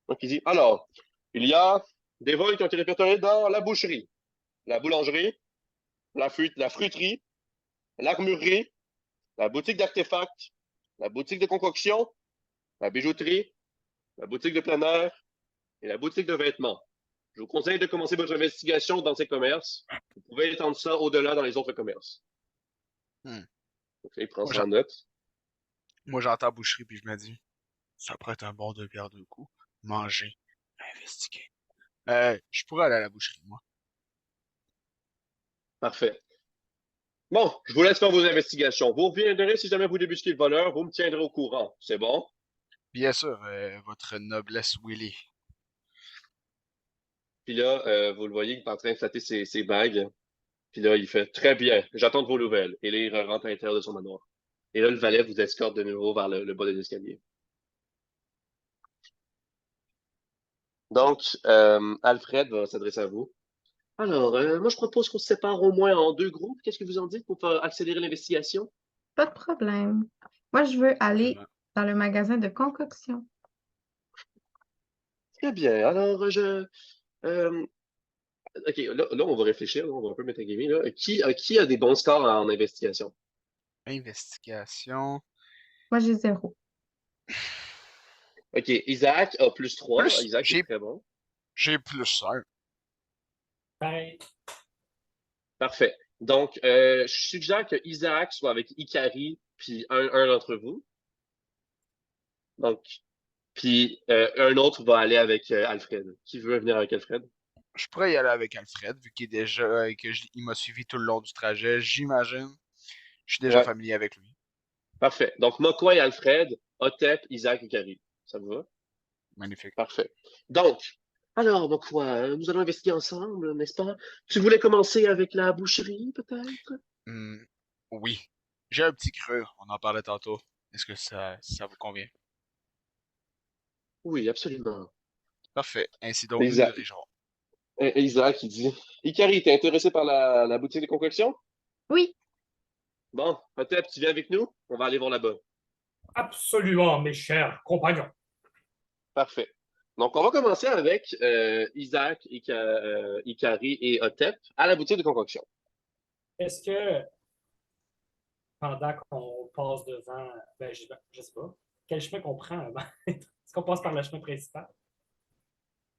Donc, il dit, alors, il y a des vols qui ont été répertoriés dans la boucherie, la boulangerie, la fruiterie, l'armurerie, la boutique d'artefacts, la boutique de concoction, la bijouterie, la boutique de plein air et la boutique de vêtements. Je vous conseille de commencer votre investigation dans ces commerces. Vous pouvez étendre ça au-delà dans les autres commerces. Hmm. Donc, il prend ça en note. Moi, j'entends boucherie, puis je me dis, ça pourrait être un bon 2 pierres 2 coups. Manger, investiguer. Je pourrais aller à la boucherie, moi. Parfait. Bon, je vous laisse faire vos investigations. Vous reviendrez si jamais vous débusquez le voleur, vous me tiendrez au courant. C'est bon? Bien sûr, votre noblesse Willy. Puis là, vous le voyez, il est en train de flatter ses bagues. Puis là, il fait très bien, j'attends de vos nouvelles. Et là, il rentre à l'intérieur de son manoir. Et là, le valet vous escorte de nouveau vers le bas de l'escalier. Donc, Alfred va s'adresser à vous. Alors, moi, je propose qu'on se sépare au moins en 2 groupes. Qu'est-ce que vous en dites pour faire accélérer l'investigation? Pas de problème. Moi, je veux aller Absolument. dans le magasin de concoction. Très bien. Alors, OK, là, on va réfléchir, là, on va un peu mettre un guillemets, là. Qui a des bons scores en investigation? Investigation. Moi, j'ai 0. OK, Isaac a +3. Plus, Isaac est très bon. j'ai +1. Ben, Parfait. Donc, je suggère que Isaac soit avec Ikari, puis un d'entre vous. Donc, puis un autre va aller avec Alfred. Qui veut venir avec Alfred? Je pourrais y aller avec Alfred, vu qu'il est déjà, il m'a suivi tout le long du trajet, j'imagine. Je suis déjà Ouais, familier avec lui. parfait. Donc, Mokwa et Alfred, Otep, Isaac, Ikari. Ça vous va? Magnifique. Parfait. Donc, alors, Mokwa, nous allons investiguer ensemble, n'est-ce pas? Tu voulais commencer avec la boucherie, peut-être? Hmm, oui. J'ai un petit creux, on en parlait tantôt. Est-ce que ça vous convient? Oui, absolument. Parfait. Ainsi donc, nous Isaac, dirigeons. Isaac, il dit, Ikari, t'es intéressé par la boutique de concoction? Oui. Bon, Otep, tu viens avec nous? On va aller voir là-bas. absolument, mes chers compagnons. Parfait. Donc, on va commencer avec Isaac, Ikari et Otep à la boutique de concoction. Est-ce que pendant qu'on passe devant, ben, je sais pas, quel chemin qu'on prend avant? Est-ce qu'on passe par le chemin principal?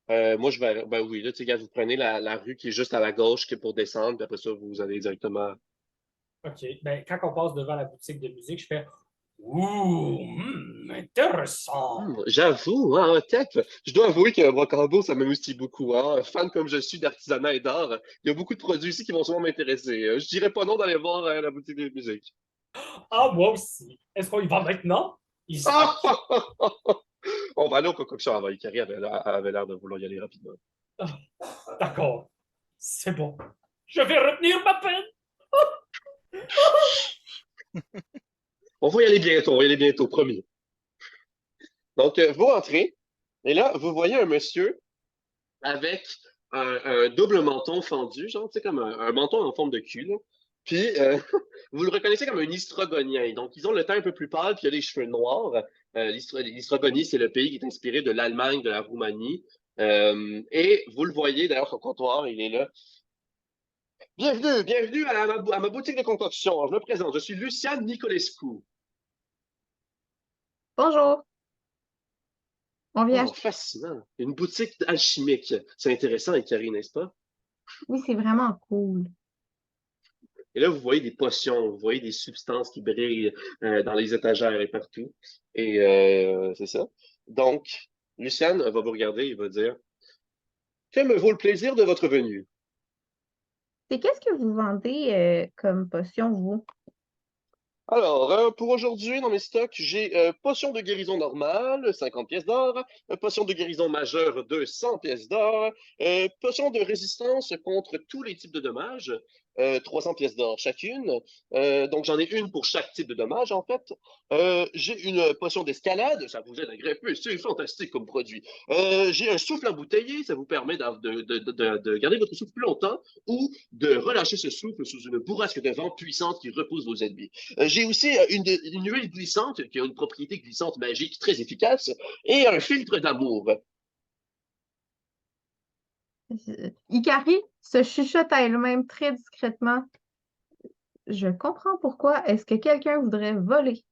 Moi, je vais. Ben oui, là, tu sais, gars, vous prenez la rue qui est juste à la gauche qui est pour descendre, puis après ça, vous allez directement. OK. Ben, quand on passe devant la boutique de musique, je fais Ouh, intéressant. J'avoue, hein, Otep, je dois avouer que Brocambo, ça m'amuse beaucoup. Hein. Fan comme je suis d'artisanat et d'art, il y a beaucoup de produits ici qui vont sûrement m'intéresser. Je dirais pas non d'aller voir la boutique de musique. Ah, moi aussi. Est-ce qu'on y va maintenant? Isaac. On va aller aux concoctions avant. Ikari avait l'air de vouloir y aller rapidement. Ah, d'accord. C'est bon. Je vais retenir ma peine. On va y aller bientôt, promis. Donc, vous rentrez, et là, vous voyez un monsieur avec un double menton fendu, genre, tu sais, comme un menton en forme de cul, là. Puis, vous le reconnaissez comme un Istrogonien. Donc, ils ont le teint un peu plus pâle, puis il a les cheveux noirs. L'Istrogonie, c'est le pays qui est inspiré de l'Allemagne, de la Roumanie. Et vous le voyez, d'ailleurs, au comptoir, il est là. Bienvenue à ma boutique de concoction. Je me présente, je suis Luciane Nicolescu. Bonjour, on vient Oh, acheter. fascinant. Une boutique alchimique. C'est intéressant, Ikari, n'est-ce pas? Oui, c'est vraiment cool. Et là, vous voyez des potions, vous voyez des substances qui brillent dans les étagères et partout. Et c'est ça. Donc, Luciane va vous regarder et va dire, que me vaut le plaisir de votre venue? C'est qu'est-ce que vous vendez comme potion, vous? Alors, pour aujourd'hui, dans mes stocks, j'ai potion de guérison normale, 50 pièces d'or, potion de guérison majeure, 200 pièces d'or, potion de résistance contre tous les types de dommages, 300 pièces d'or chacune. Donc, j'en ai une pour chaque type de dommage, en fait. J'ai une potion d'escalade, ça vous aide à grimper, c'est fantastique comme produit. J'ai un souffle embouteillé, ça vous permet de garder votre souffle plus longtemps ou de relâcher ce souffle sous une bourrasque de vent puissante qui repousse vos ennemis. J'ai aussi une huile glissante qui a une propriété glissante magique très efficace et un filtre d'amour. Ikari se chuchote à elle-même très discrètement. Je comprends pourquoi. Est-ce que quelqu'un voudrait voler?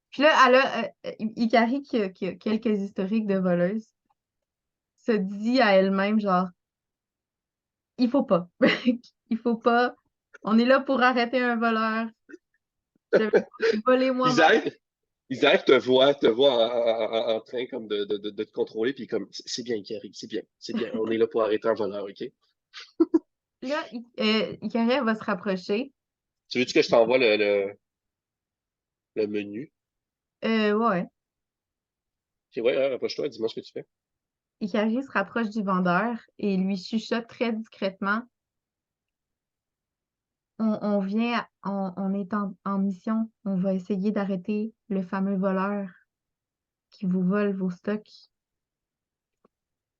Puis là, elle a, Ikari, qui a quelques historiques de voleuse, se dit à elle-même, genre, il faut pas. Il faut pas. On est là pour arrêter un voleur. Je vais voler moi-même. Isaac, Isaac te voit en train comme de te contrôler, puis comme, c'est bien, Ikari, c'est bien, on est là pour arrêter un voleur, OK? Là, Ikari, elle va se rapprocher. Tu veux-tu que je t'envoie le menu? Ouais. Ok, ouais, ouais, rapproche-toi, dis-moi ce que tu fais. Ikari se rapproche du vendeur et lui chuchote très discrètement. On vient, on est en mission. On va essayer d'arrêter le fameux voleur qui vous vole vos stocks.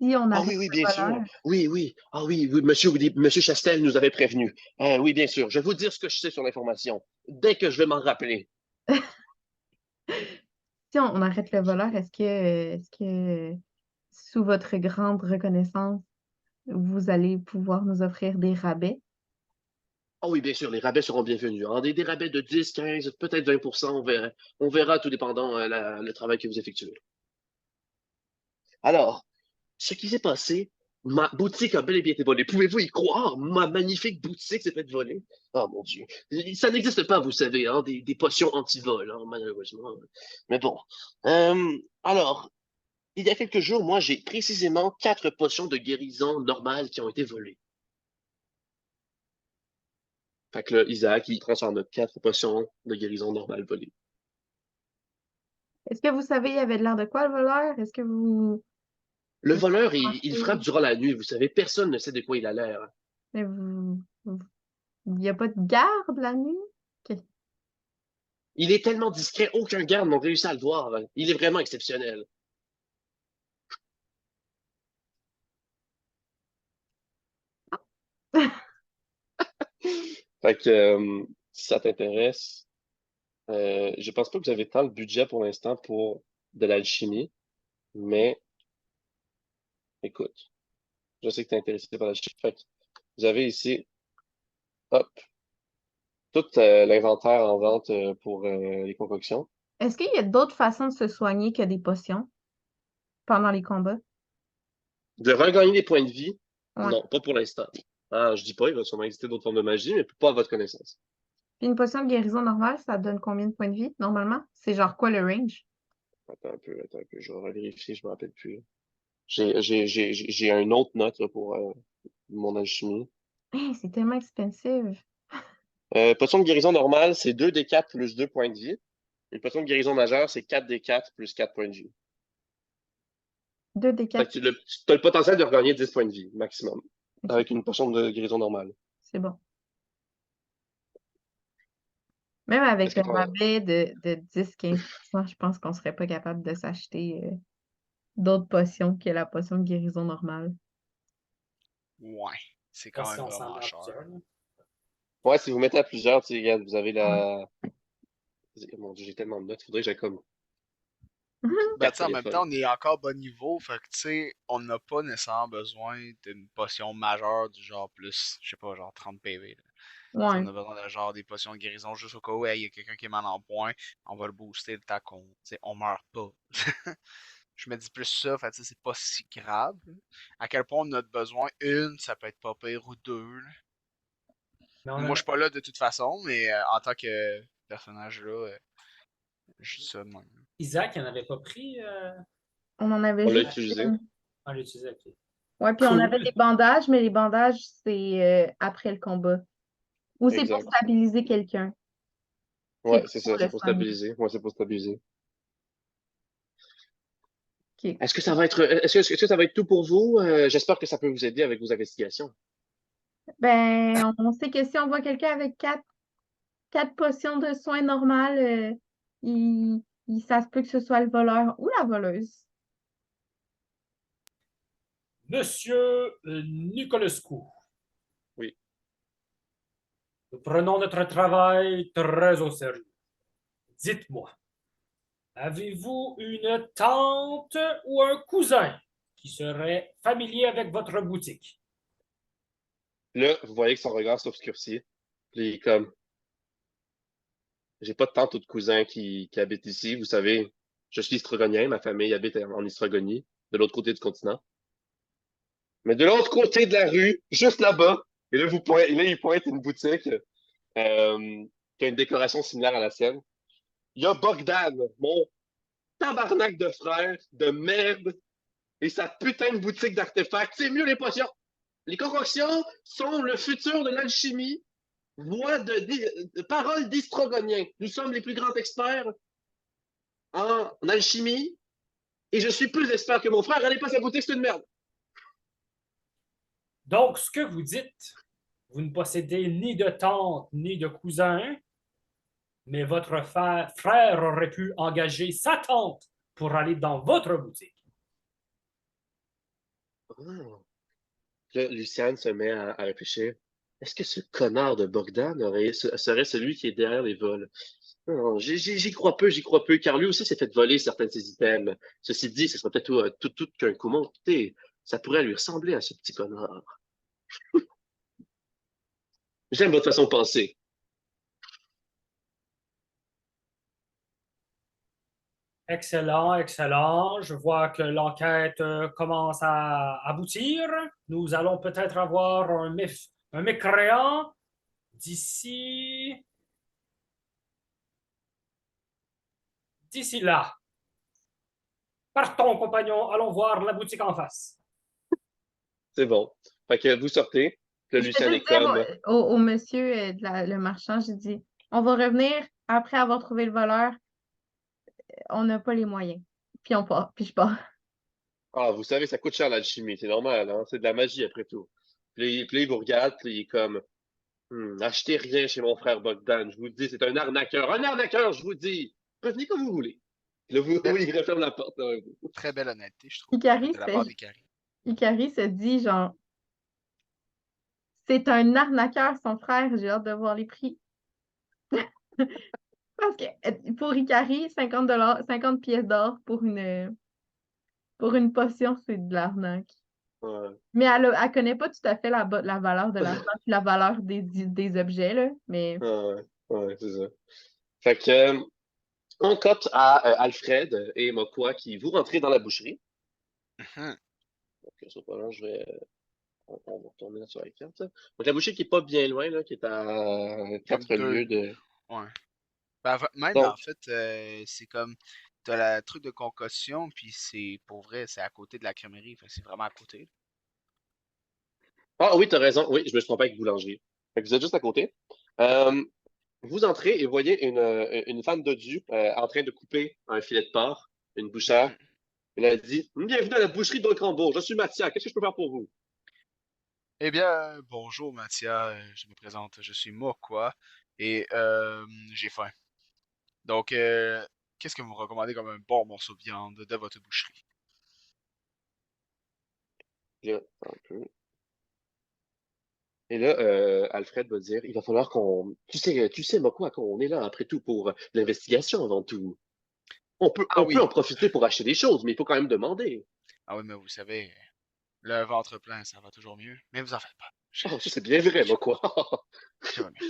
Si on Ah arrête oui, oui, le bien sûr. voleur, Oui, oui. Ah oui, oui, monsieur Chastel nous avait prévenu. Oui, bien sûr. Je vais vous dire ce que je sais sur l'information dès que je vais m'en rappeler. si on arrête le voleur, est-ce que sous votre grande reconnaissance, vous allez pouvoir nous offrir des rabais? Ah oui, bien sûr, les rabais seront bienvenus. Hein. Des rabais de 10, 15, peut-être 20%, on verra. On verra tout dépendant le travail que vous effectuez. Alors, ce qui s'est passé, ma boutique a bel et bien été volée. Pouvez-vous y croire? Ma magnifique boutique s'est faite voler. Oh mon Dieu. Ça n'existe pas, vous savez, hein, des potions anti-vol, hein, malheureusement. Mais bon. Alors, il y a quelques jours, moi, j'ai précisément 4 potions de guérison normales qui ont été volées. Fait que là, Isaac, il transforme 4 potions de guérison normales volées. Est-ce que vous savez, il avait de l'air de quoi, le voleur? Est-ce que vous... Le Est-ce que voleur, vous il frappe pensez... durant la nuit, vous savez, personne ne sait de quoi il a l'air. mais il n'y a pas de garde la nuit? Ok. Il est tellement discret, aucun garde n'a réussi à le voir. Il est vraiment exceptionnel. Fait que, si ça t'intéresse, Je pense pas que vous avez tant de budget pour l'instant pour de l'alchimie, mais écoute, je sais que tu es intéressé par l'alchimie. Fait que vous avez ici, hop, tout l'inventaire en vente pour les concoctions. Est-ce qu'il y a d'autres façons de se soigner que des potions pendant les combats? De regagner des points de vie, Ouais. non, pas pour l'instant. Ah, je dis pas, il va sûrement exister d'autres formes de magie, mais pas à votre connaissance. Puis une potion de guérison normale, ça donne combien de points de vie, normalement? C'est genre quoi le range? Attends un peu, je vais vérifier, je me rappelle plus. J'ai une autre note là, pour mon alchimie. Hey, c'est tellement expensive. Potion de guérison normale, c'est 2d4 plus 2 points de vie. Une potion de guérison majeure, c'est 4d4 plus 4 points de vie. 2 des Fait 4, que tu as le potentiel de regagner 10 points de vie, maximum, avec une potion de guérison normale. c'est bon. Même Est-ce avec que le tu rabais de 10-15%, je pense qu'on serait pas capable de s'acheter d'autres potions que la potion de guérison normale. Ouais, c'est Pas quand si même on s'en vraiment met à cher. plusieurs, là. Ouais, si vous mettez à plusieurs, tu sais, regarde, vous avez Ouais. la. Mon Dieu, j'ai tellement de notes, faudrait que j'aille comme Ben, tu carte sais, en même temps, téléphone. on est encore bas niveau, fait que, tu sais, on n'a pas nécessairement besoin d'une potion majeure du genre plus, je sais pas, genre 30 PV, là. Tu sais, Ouais. on a besoin de genre des potions de guérison juste au cas où hey, il y a quelqu'un qui est mal en point, on va le booster le temps qu'on, tu sais, on meurt pas. Je me dis plus ça, fait que, tu sais, c'est pas si grave, là. À quel point on a besoin, une, ça peut être pas pire, ou deux, là. Mais on Moi, je a... suis pas là de toute façon, mais en tant que personnage là, je dis ça de même. Isaac, il n'en avait pas pris. On en avait On l'a juste utilisé. une. On l'utilisait, ok. Ouais, puis on avait des Cool. bandages, mais les bandages, c'est après le combat. Ou c'est pour Exact. stabiliser quelqu'un. C'est Ouais, pas c'est pour ça, le c'est pour soigner. stabiliser. Ouais, c'est pour stabiliser. OK. Est-ce que ça va être, est-ce que ça va être tout pour vous? J'espère que ça peut vous aider avec vos investigations. Ben, on sait que si on voit quelqu'un avec quatre potions de soins normales, ça se peut que ce soit le voleur ou la voleuse. Monsieur Nicolescu, Oui. nous prenons notre travail très au sérieux. Dites-moi, avez-vous une tante ou un cousin qui serait familier avec votre boutique? Là, vous voyez que son regard s'obscurcit. Puis il est comme, j'ai pas de tante ou de cousin qui habite ici. Vous savez, je suis Istrogonien, ma famille habite en Istrogonie, de l'autre côté du continent. Mais de l'autre côté de la rue, juste là-bas, et là, il pointe une boutique qui a une décoration similaire à la sienne. Il y a Bogdan, mon tabarnak de frère de merde, et sa putain de boutique d'artefacts. C'est mieux les potions. Les concoctions sont le futur de l'alchimie. Parole d'Istrogonien. Nous sommes les plus grands experts en alchimie, et je suis plus expert que mon frère. Allez pas sa boutique, c'est une merde. Donc, ce que vous dites, vous ne possédez ni de tante ni de cousin, mais votre frère aurait pu engager sa tante pour aller dans votre boutique. Oh. Là, Luciane se met à réfléchir. Est-ce que ce connard de Bogdan serait celui qui est derrière les vols? Non, j'y crois peu, car lui aussi s'est fait voler certains de ses items. Ceci dit, ce serait peut-être tout qu'un coup monté. Ça pourrait lui ressembler à ce petit connard. J'aime votre façon de penser. Excellent, excellent. Je vois que l'enquête commence à aboutir. Nous allons peut-être avoir un mécréant d'ici là. Partons, compagnons, allons voir la boutique en face. C'est bon. Fait que vous sortez. Puis là, Je vais Luciane est juste dire comme, au monsieur, le marchand, j'ai dit, on va revenir après avoir trouvé le voleur. On n'a pas les moyens. Puis on part. Puis je pars. ah, vous savez, ça coûte cher l'alchimie, c'est normal, hein? C'est de la magie après tout. Puis il vous regarde, puis il est comme, achetez rien chez mon frère Bogdan, je vous dis, c'est un arnaqueur, je vous dis. Revenez comme vous voulez. Puis là, Belle- oui, il referme la porte. Là. Très belle honnêteté, je trouve, Ikari de la part d'Ikari. Se dit, genre, c'est un arnaqueur, son frère. J'ai hâte de voir les prix. Parce que pour Ikari, 50 pièces d'or pour une potion, c'est de l'arnaque. Ouais. Mais elle connaît pas tout à fait la valeur de l'argent puis la valeur des objets, là. Mais Ouais, ouais, c'est ça. Fait que, on cote à Alfred et Mokwa qui vous rentrez dans la boucherie. Mhm. Donc, ça, voilà, on va retourner là sur la carte. Là. Donc, la boucherie qui est pas bien loin, là, qui est à Comme 4 lieues de. Ouais. Ben, même, en Donc, fait, c'est comme. T'as la truc de concussion, puis c'est pour vrai, c'est à côté de la crèmerie. Fait que c'est vraiment à côté. ah oui, t'as raison. Oui, je me suis trompé avec boulangerie. Fait que vous êtes juste à côté. Euh, vous entrez et voyez une femme dodue en train de couper un filet de porc, une bouchère. Mhm. Elle a dit bienvenue à la boucherie de Crambourg. Je suis Mathia. Qu'est-ce que je peux faire pour vous? Eh bien, bonjour Mathia, je me présente, je suis Mokwa et j'ai faim. Donc, qu'est-ce que vous recommandez comme un bon morceau de viande de votre boucherie? Là, un peu. Et là, Alfred va dire il va falloir qu'on. Tu sais, Mokwa, qu'on est là après tout pour l'investigation avant tout. Ah On peut en oui, profiter pour acheter des choses, mais il faut quand même demander. ah oui, mais vous savez, le ventre plein, ça va toujours mieux. Mais vous en faites pas, Oh, ça c'est bien vrai, Mokwa. je vais bien.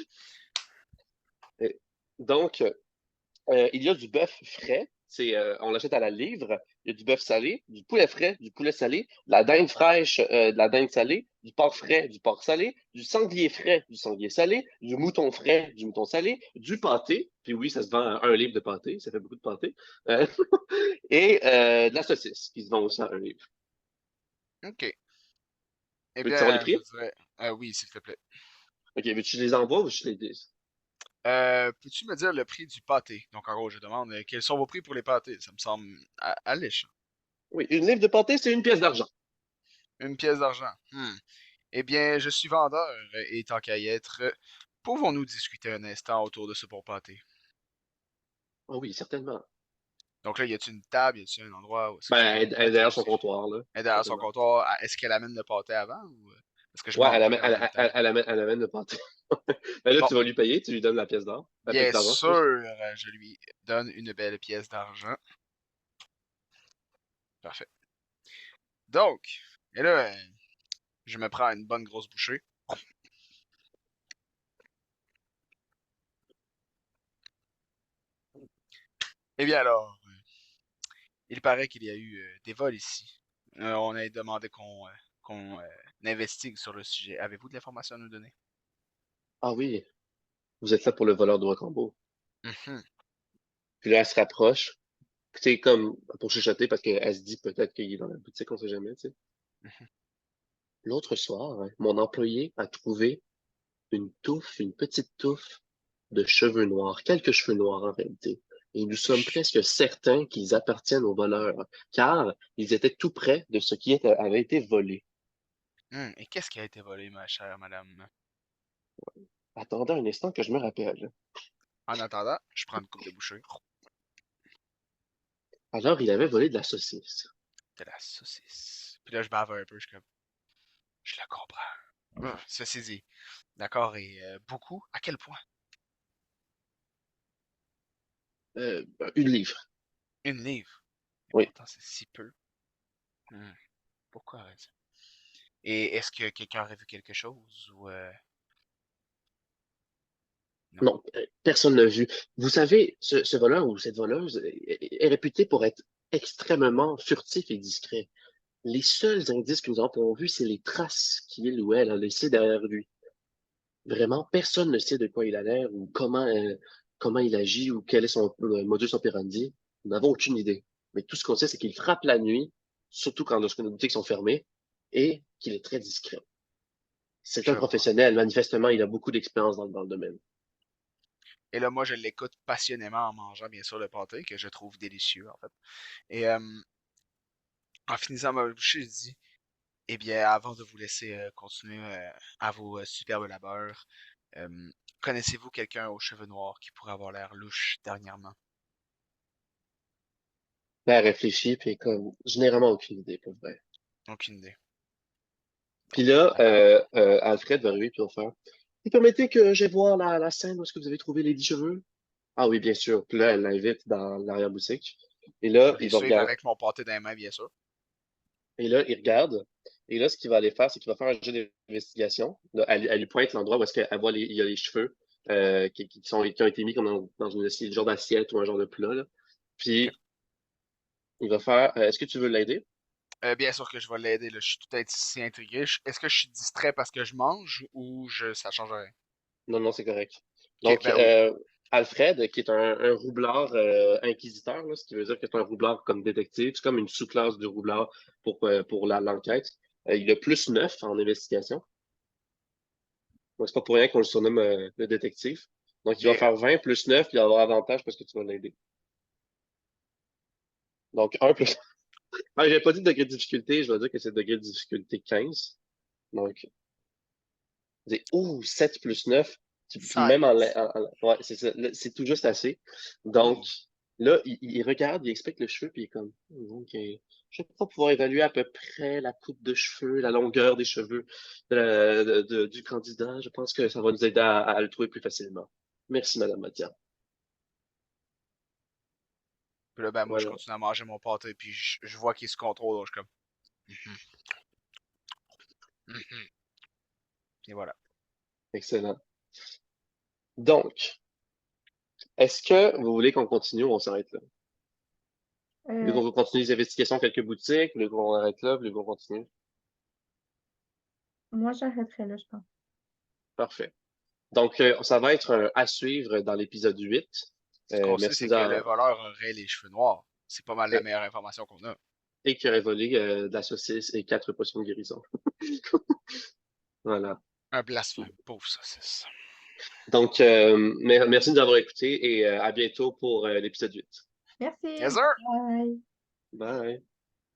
Et donc, il y a du bœuf frais. On l'achète à la livre. Il y a du bœuf salé, du poulet frais, du poulet salé, de la dinde fraîche, de la dinde salée, du porc frais, du porc salé, du sanglier frais, du sanglier salé, du mouton frais, du mouton salé, du pâté. Puis oui, ça se vend à 1 livre de pâté. Ça fait beaucoup de pâté. Euh, et de la saucisse qui se vend aussi à 1 livre. Ok. Eh Veux-tu savoir les bien, je prix? dirais, oui, s'il te plaît. Ok, veux-tu que je les envoie ou je les dis? Peux-tu me dire le prix du pâté? Donc, en gros, je demande quels sont vos prix pour les pâtés? Ça me semble alléchant. Oui, 1 livre de pâté, c'est 1 pièce d'argent. Une pièce d'argent. Eh bien, je suis vendeur et tant qu'à y être, pouvons-nous discuter un instant autour de ce bon pâté? Ah oui, certainement. Donc là, y a-t-il une table, y a-t-il un endroit où est-ce que je Ben, pourrais me elle est mettre derrière où son est-ce que je... comptoir, là. Elle est derrière son Certainement. comptoir, est-ce qu'elle amène le pâté avant ou est-ce que je Ouais, m'en vais en même temps? elle amène le pâté. Ben là, Bon, tu vas lui payer, tu lui donnes la pièce d'or. La pièce bien d'argent, sûr, excuse. je lui donne une belle pièce d'argent. Parfait. Donc, et là, je me prends une bonne grosse bouchée. Eh bien alors, il paraît qu'il y a eu des vols ici. On a demandé qu'on investigue sur le sujet. Avez-vous de l'information à nous donner? Ah oui, vous êtes là pour le voleur de Rocambeau. Mhm, Puis là, elle se rapproche. C'est comme pour chuchoter parce qu'elle se dit peut-être qu'il est dans la boutique, on sait jamais, tu sais. mhm. L'autre soir, hein, mon employé a trouvé une petite touffe de cheveux noirs, quelques cheveux noirs en réalité. Et nous sommes Ch- presque certains qu'ils appartiennent aux voleurs, car ils étaient tout près de ce qui avait été volé. Et qu'est-ce qui a été volé, ma chère madame? Attendez un instant que je me rappelle. En attendant, je prends une coupe de bouchée. Alors, il avait volé de la saucisse. De la saucisse. Puis là, je bave un peu, je suis comme, je le comprends. Ceci dit, d'accord, et beaucoup? À quel point? 1 livre. Une livre. Et Oui. pourtant, c'est si peu. Hmm, Pourquoi raison? Et est-ce que quelqu'un aurait vu quelque chose ou non? Non, personne ne l'a vu. Vous savez, ce voleur ou cette voleuse est réputé pour être extrêmement furtif et discret. Les seuls indices que nous avons vus, c'est les traces qu'il ou elle a laissées derrière lui. Vraiment, personne ne sait de quoi il a l'air ou comment il agit ou quel est son modus operandi. Nous n'avons aucune idée. Mais tout ce qu'on sait, c'est qu'il frappe la nuit, surtout quand lorsque nos boutiques sont fermées, et qu'il est très discret. C'est un Je vois. professionnel. Manifestement, il a beaucoup d'expérience dans le domaine. Et là, moi, je l'écoute passionnément en mangeant, bien sûr, le pâté, que je trouve délicieux, en fait. Et en finissant ma bouchée, je dis, eh bien, avant de vous laisser continuer à vos superbes labeurs, euh, connaissez-vous quelqu'un aux cheveux noirs qui pourrait avoir l'air louche dernièrement? Ben, réfléchit, puis comme, je n'ai vraiment aucune idée, pour vrai. Aucune idée. Bon, Puis là, d'accord. Alfred va arriver, puis il va faire, vous permettez que j'aille voir la scène où est-ce que vous avez trouvé les 10 cheveux? Ah oui, bien sûr. Puis là, elle l'invite dans l'arrière-boutique. Et là, Je vais il va suivre regarder. avec mon pâté dans les mains, bien sûr. Et là, il regarde. Et là, ce qu'il va aller faire, c'est qu'il va faire un jeu d'investigation. Là, elle lui pointe l'endroit où est-ce qu'elle voit il y a les cheveux qui ont été mis comme dans une genre d'assiette ou un genre de plat, là. Ok. Puis, il va faire. Est-ce que tu veux l'aider? Bien sûr que je vais l'aider, là. Je suis tout si intrigué. Est-ce que je suis distrait parce que je mange ou ça change rien? Non, non, c'est correct. Ok, Donc, ben oui. Alfred, qui est un roublard inquisiteur, là, ce qui veut dire que c'est un roublard comme détective, c'est comme une sous-classe du roublard pour l'enquête. Il a plus 9 en investigation. Donc, c'est pas pour rien qu'on le surnomme le détective. Donc, il va Yeah. faire 20 plus 9, puis il va avoir avantage parce que tu vas l'aider. Donc, 1 plus. Ah, j'avais pas dit degré de difficulté, je vais dire que c'est degré de difficulté 15. Donc, c'est 7 plus 9. Puis même 16. ouais, c'est ça. Là, c'est tout juste assez. Donc, Ouh. là, il regarde, il explique le cheveu, puis il est comme, OK, je vais pas pouvoir évaluer à peu près la coupe de cheveux, la longueur des cheveux du candidat. Je pense que ça va nous aider à le trouver plus facilement. Merci, Madame Mathia. Puis là, ben moi, je Voilà. continue à manger mon pâté, puis je vois qu'il se contrôle, donc je suis comme. Mhm, mhm. Et voilà. Excellent. Donc, est-ce que vous voulez qu'on continue ou on s'arrête là? Vous voulez Euh, qu'on continue les investigations, quelques boutiques? Vous voulez qu'on arrête là? Vous voulez qu'on continue? Moi, j'arrêterai là, je pense. Parfait. Donc, ça va être à suivre dans l'épisode 8. Ce qu'on sait, Merci c'est que le de voleur aurait les cheveux noirs. C'est pas mal la et, meilleure information qu'on a. et qui aurait volé de la saucisse et 4 potions de guérison. Voilà. Un blasphème, pauvre saucisse. Donc, merci de nous avoir écoutés et à bientôt pour l'épisode 8. Yes, Merci. sir! Bye. Bye.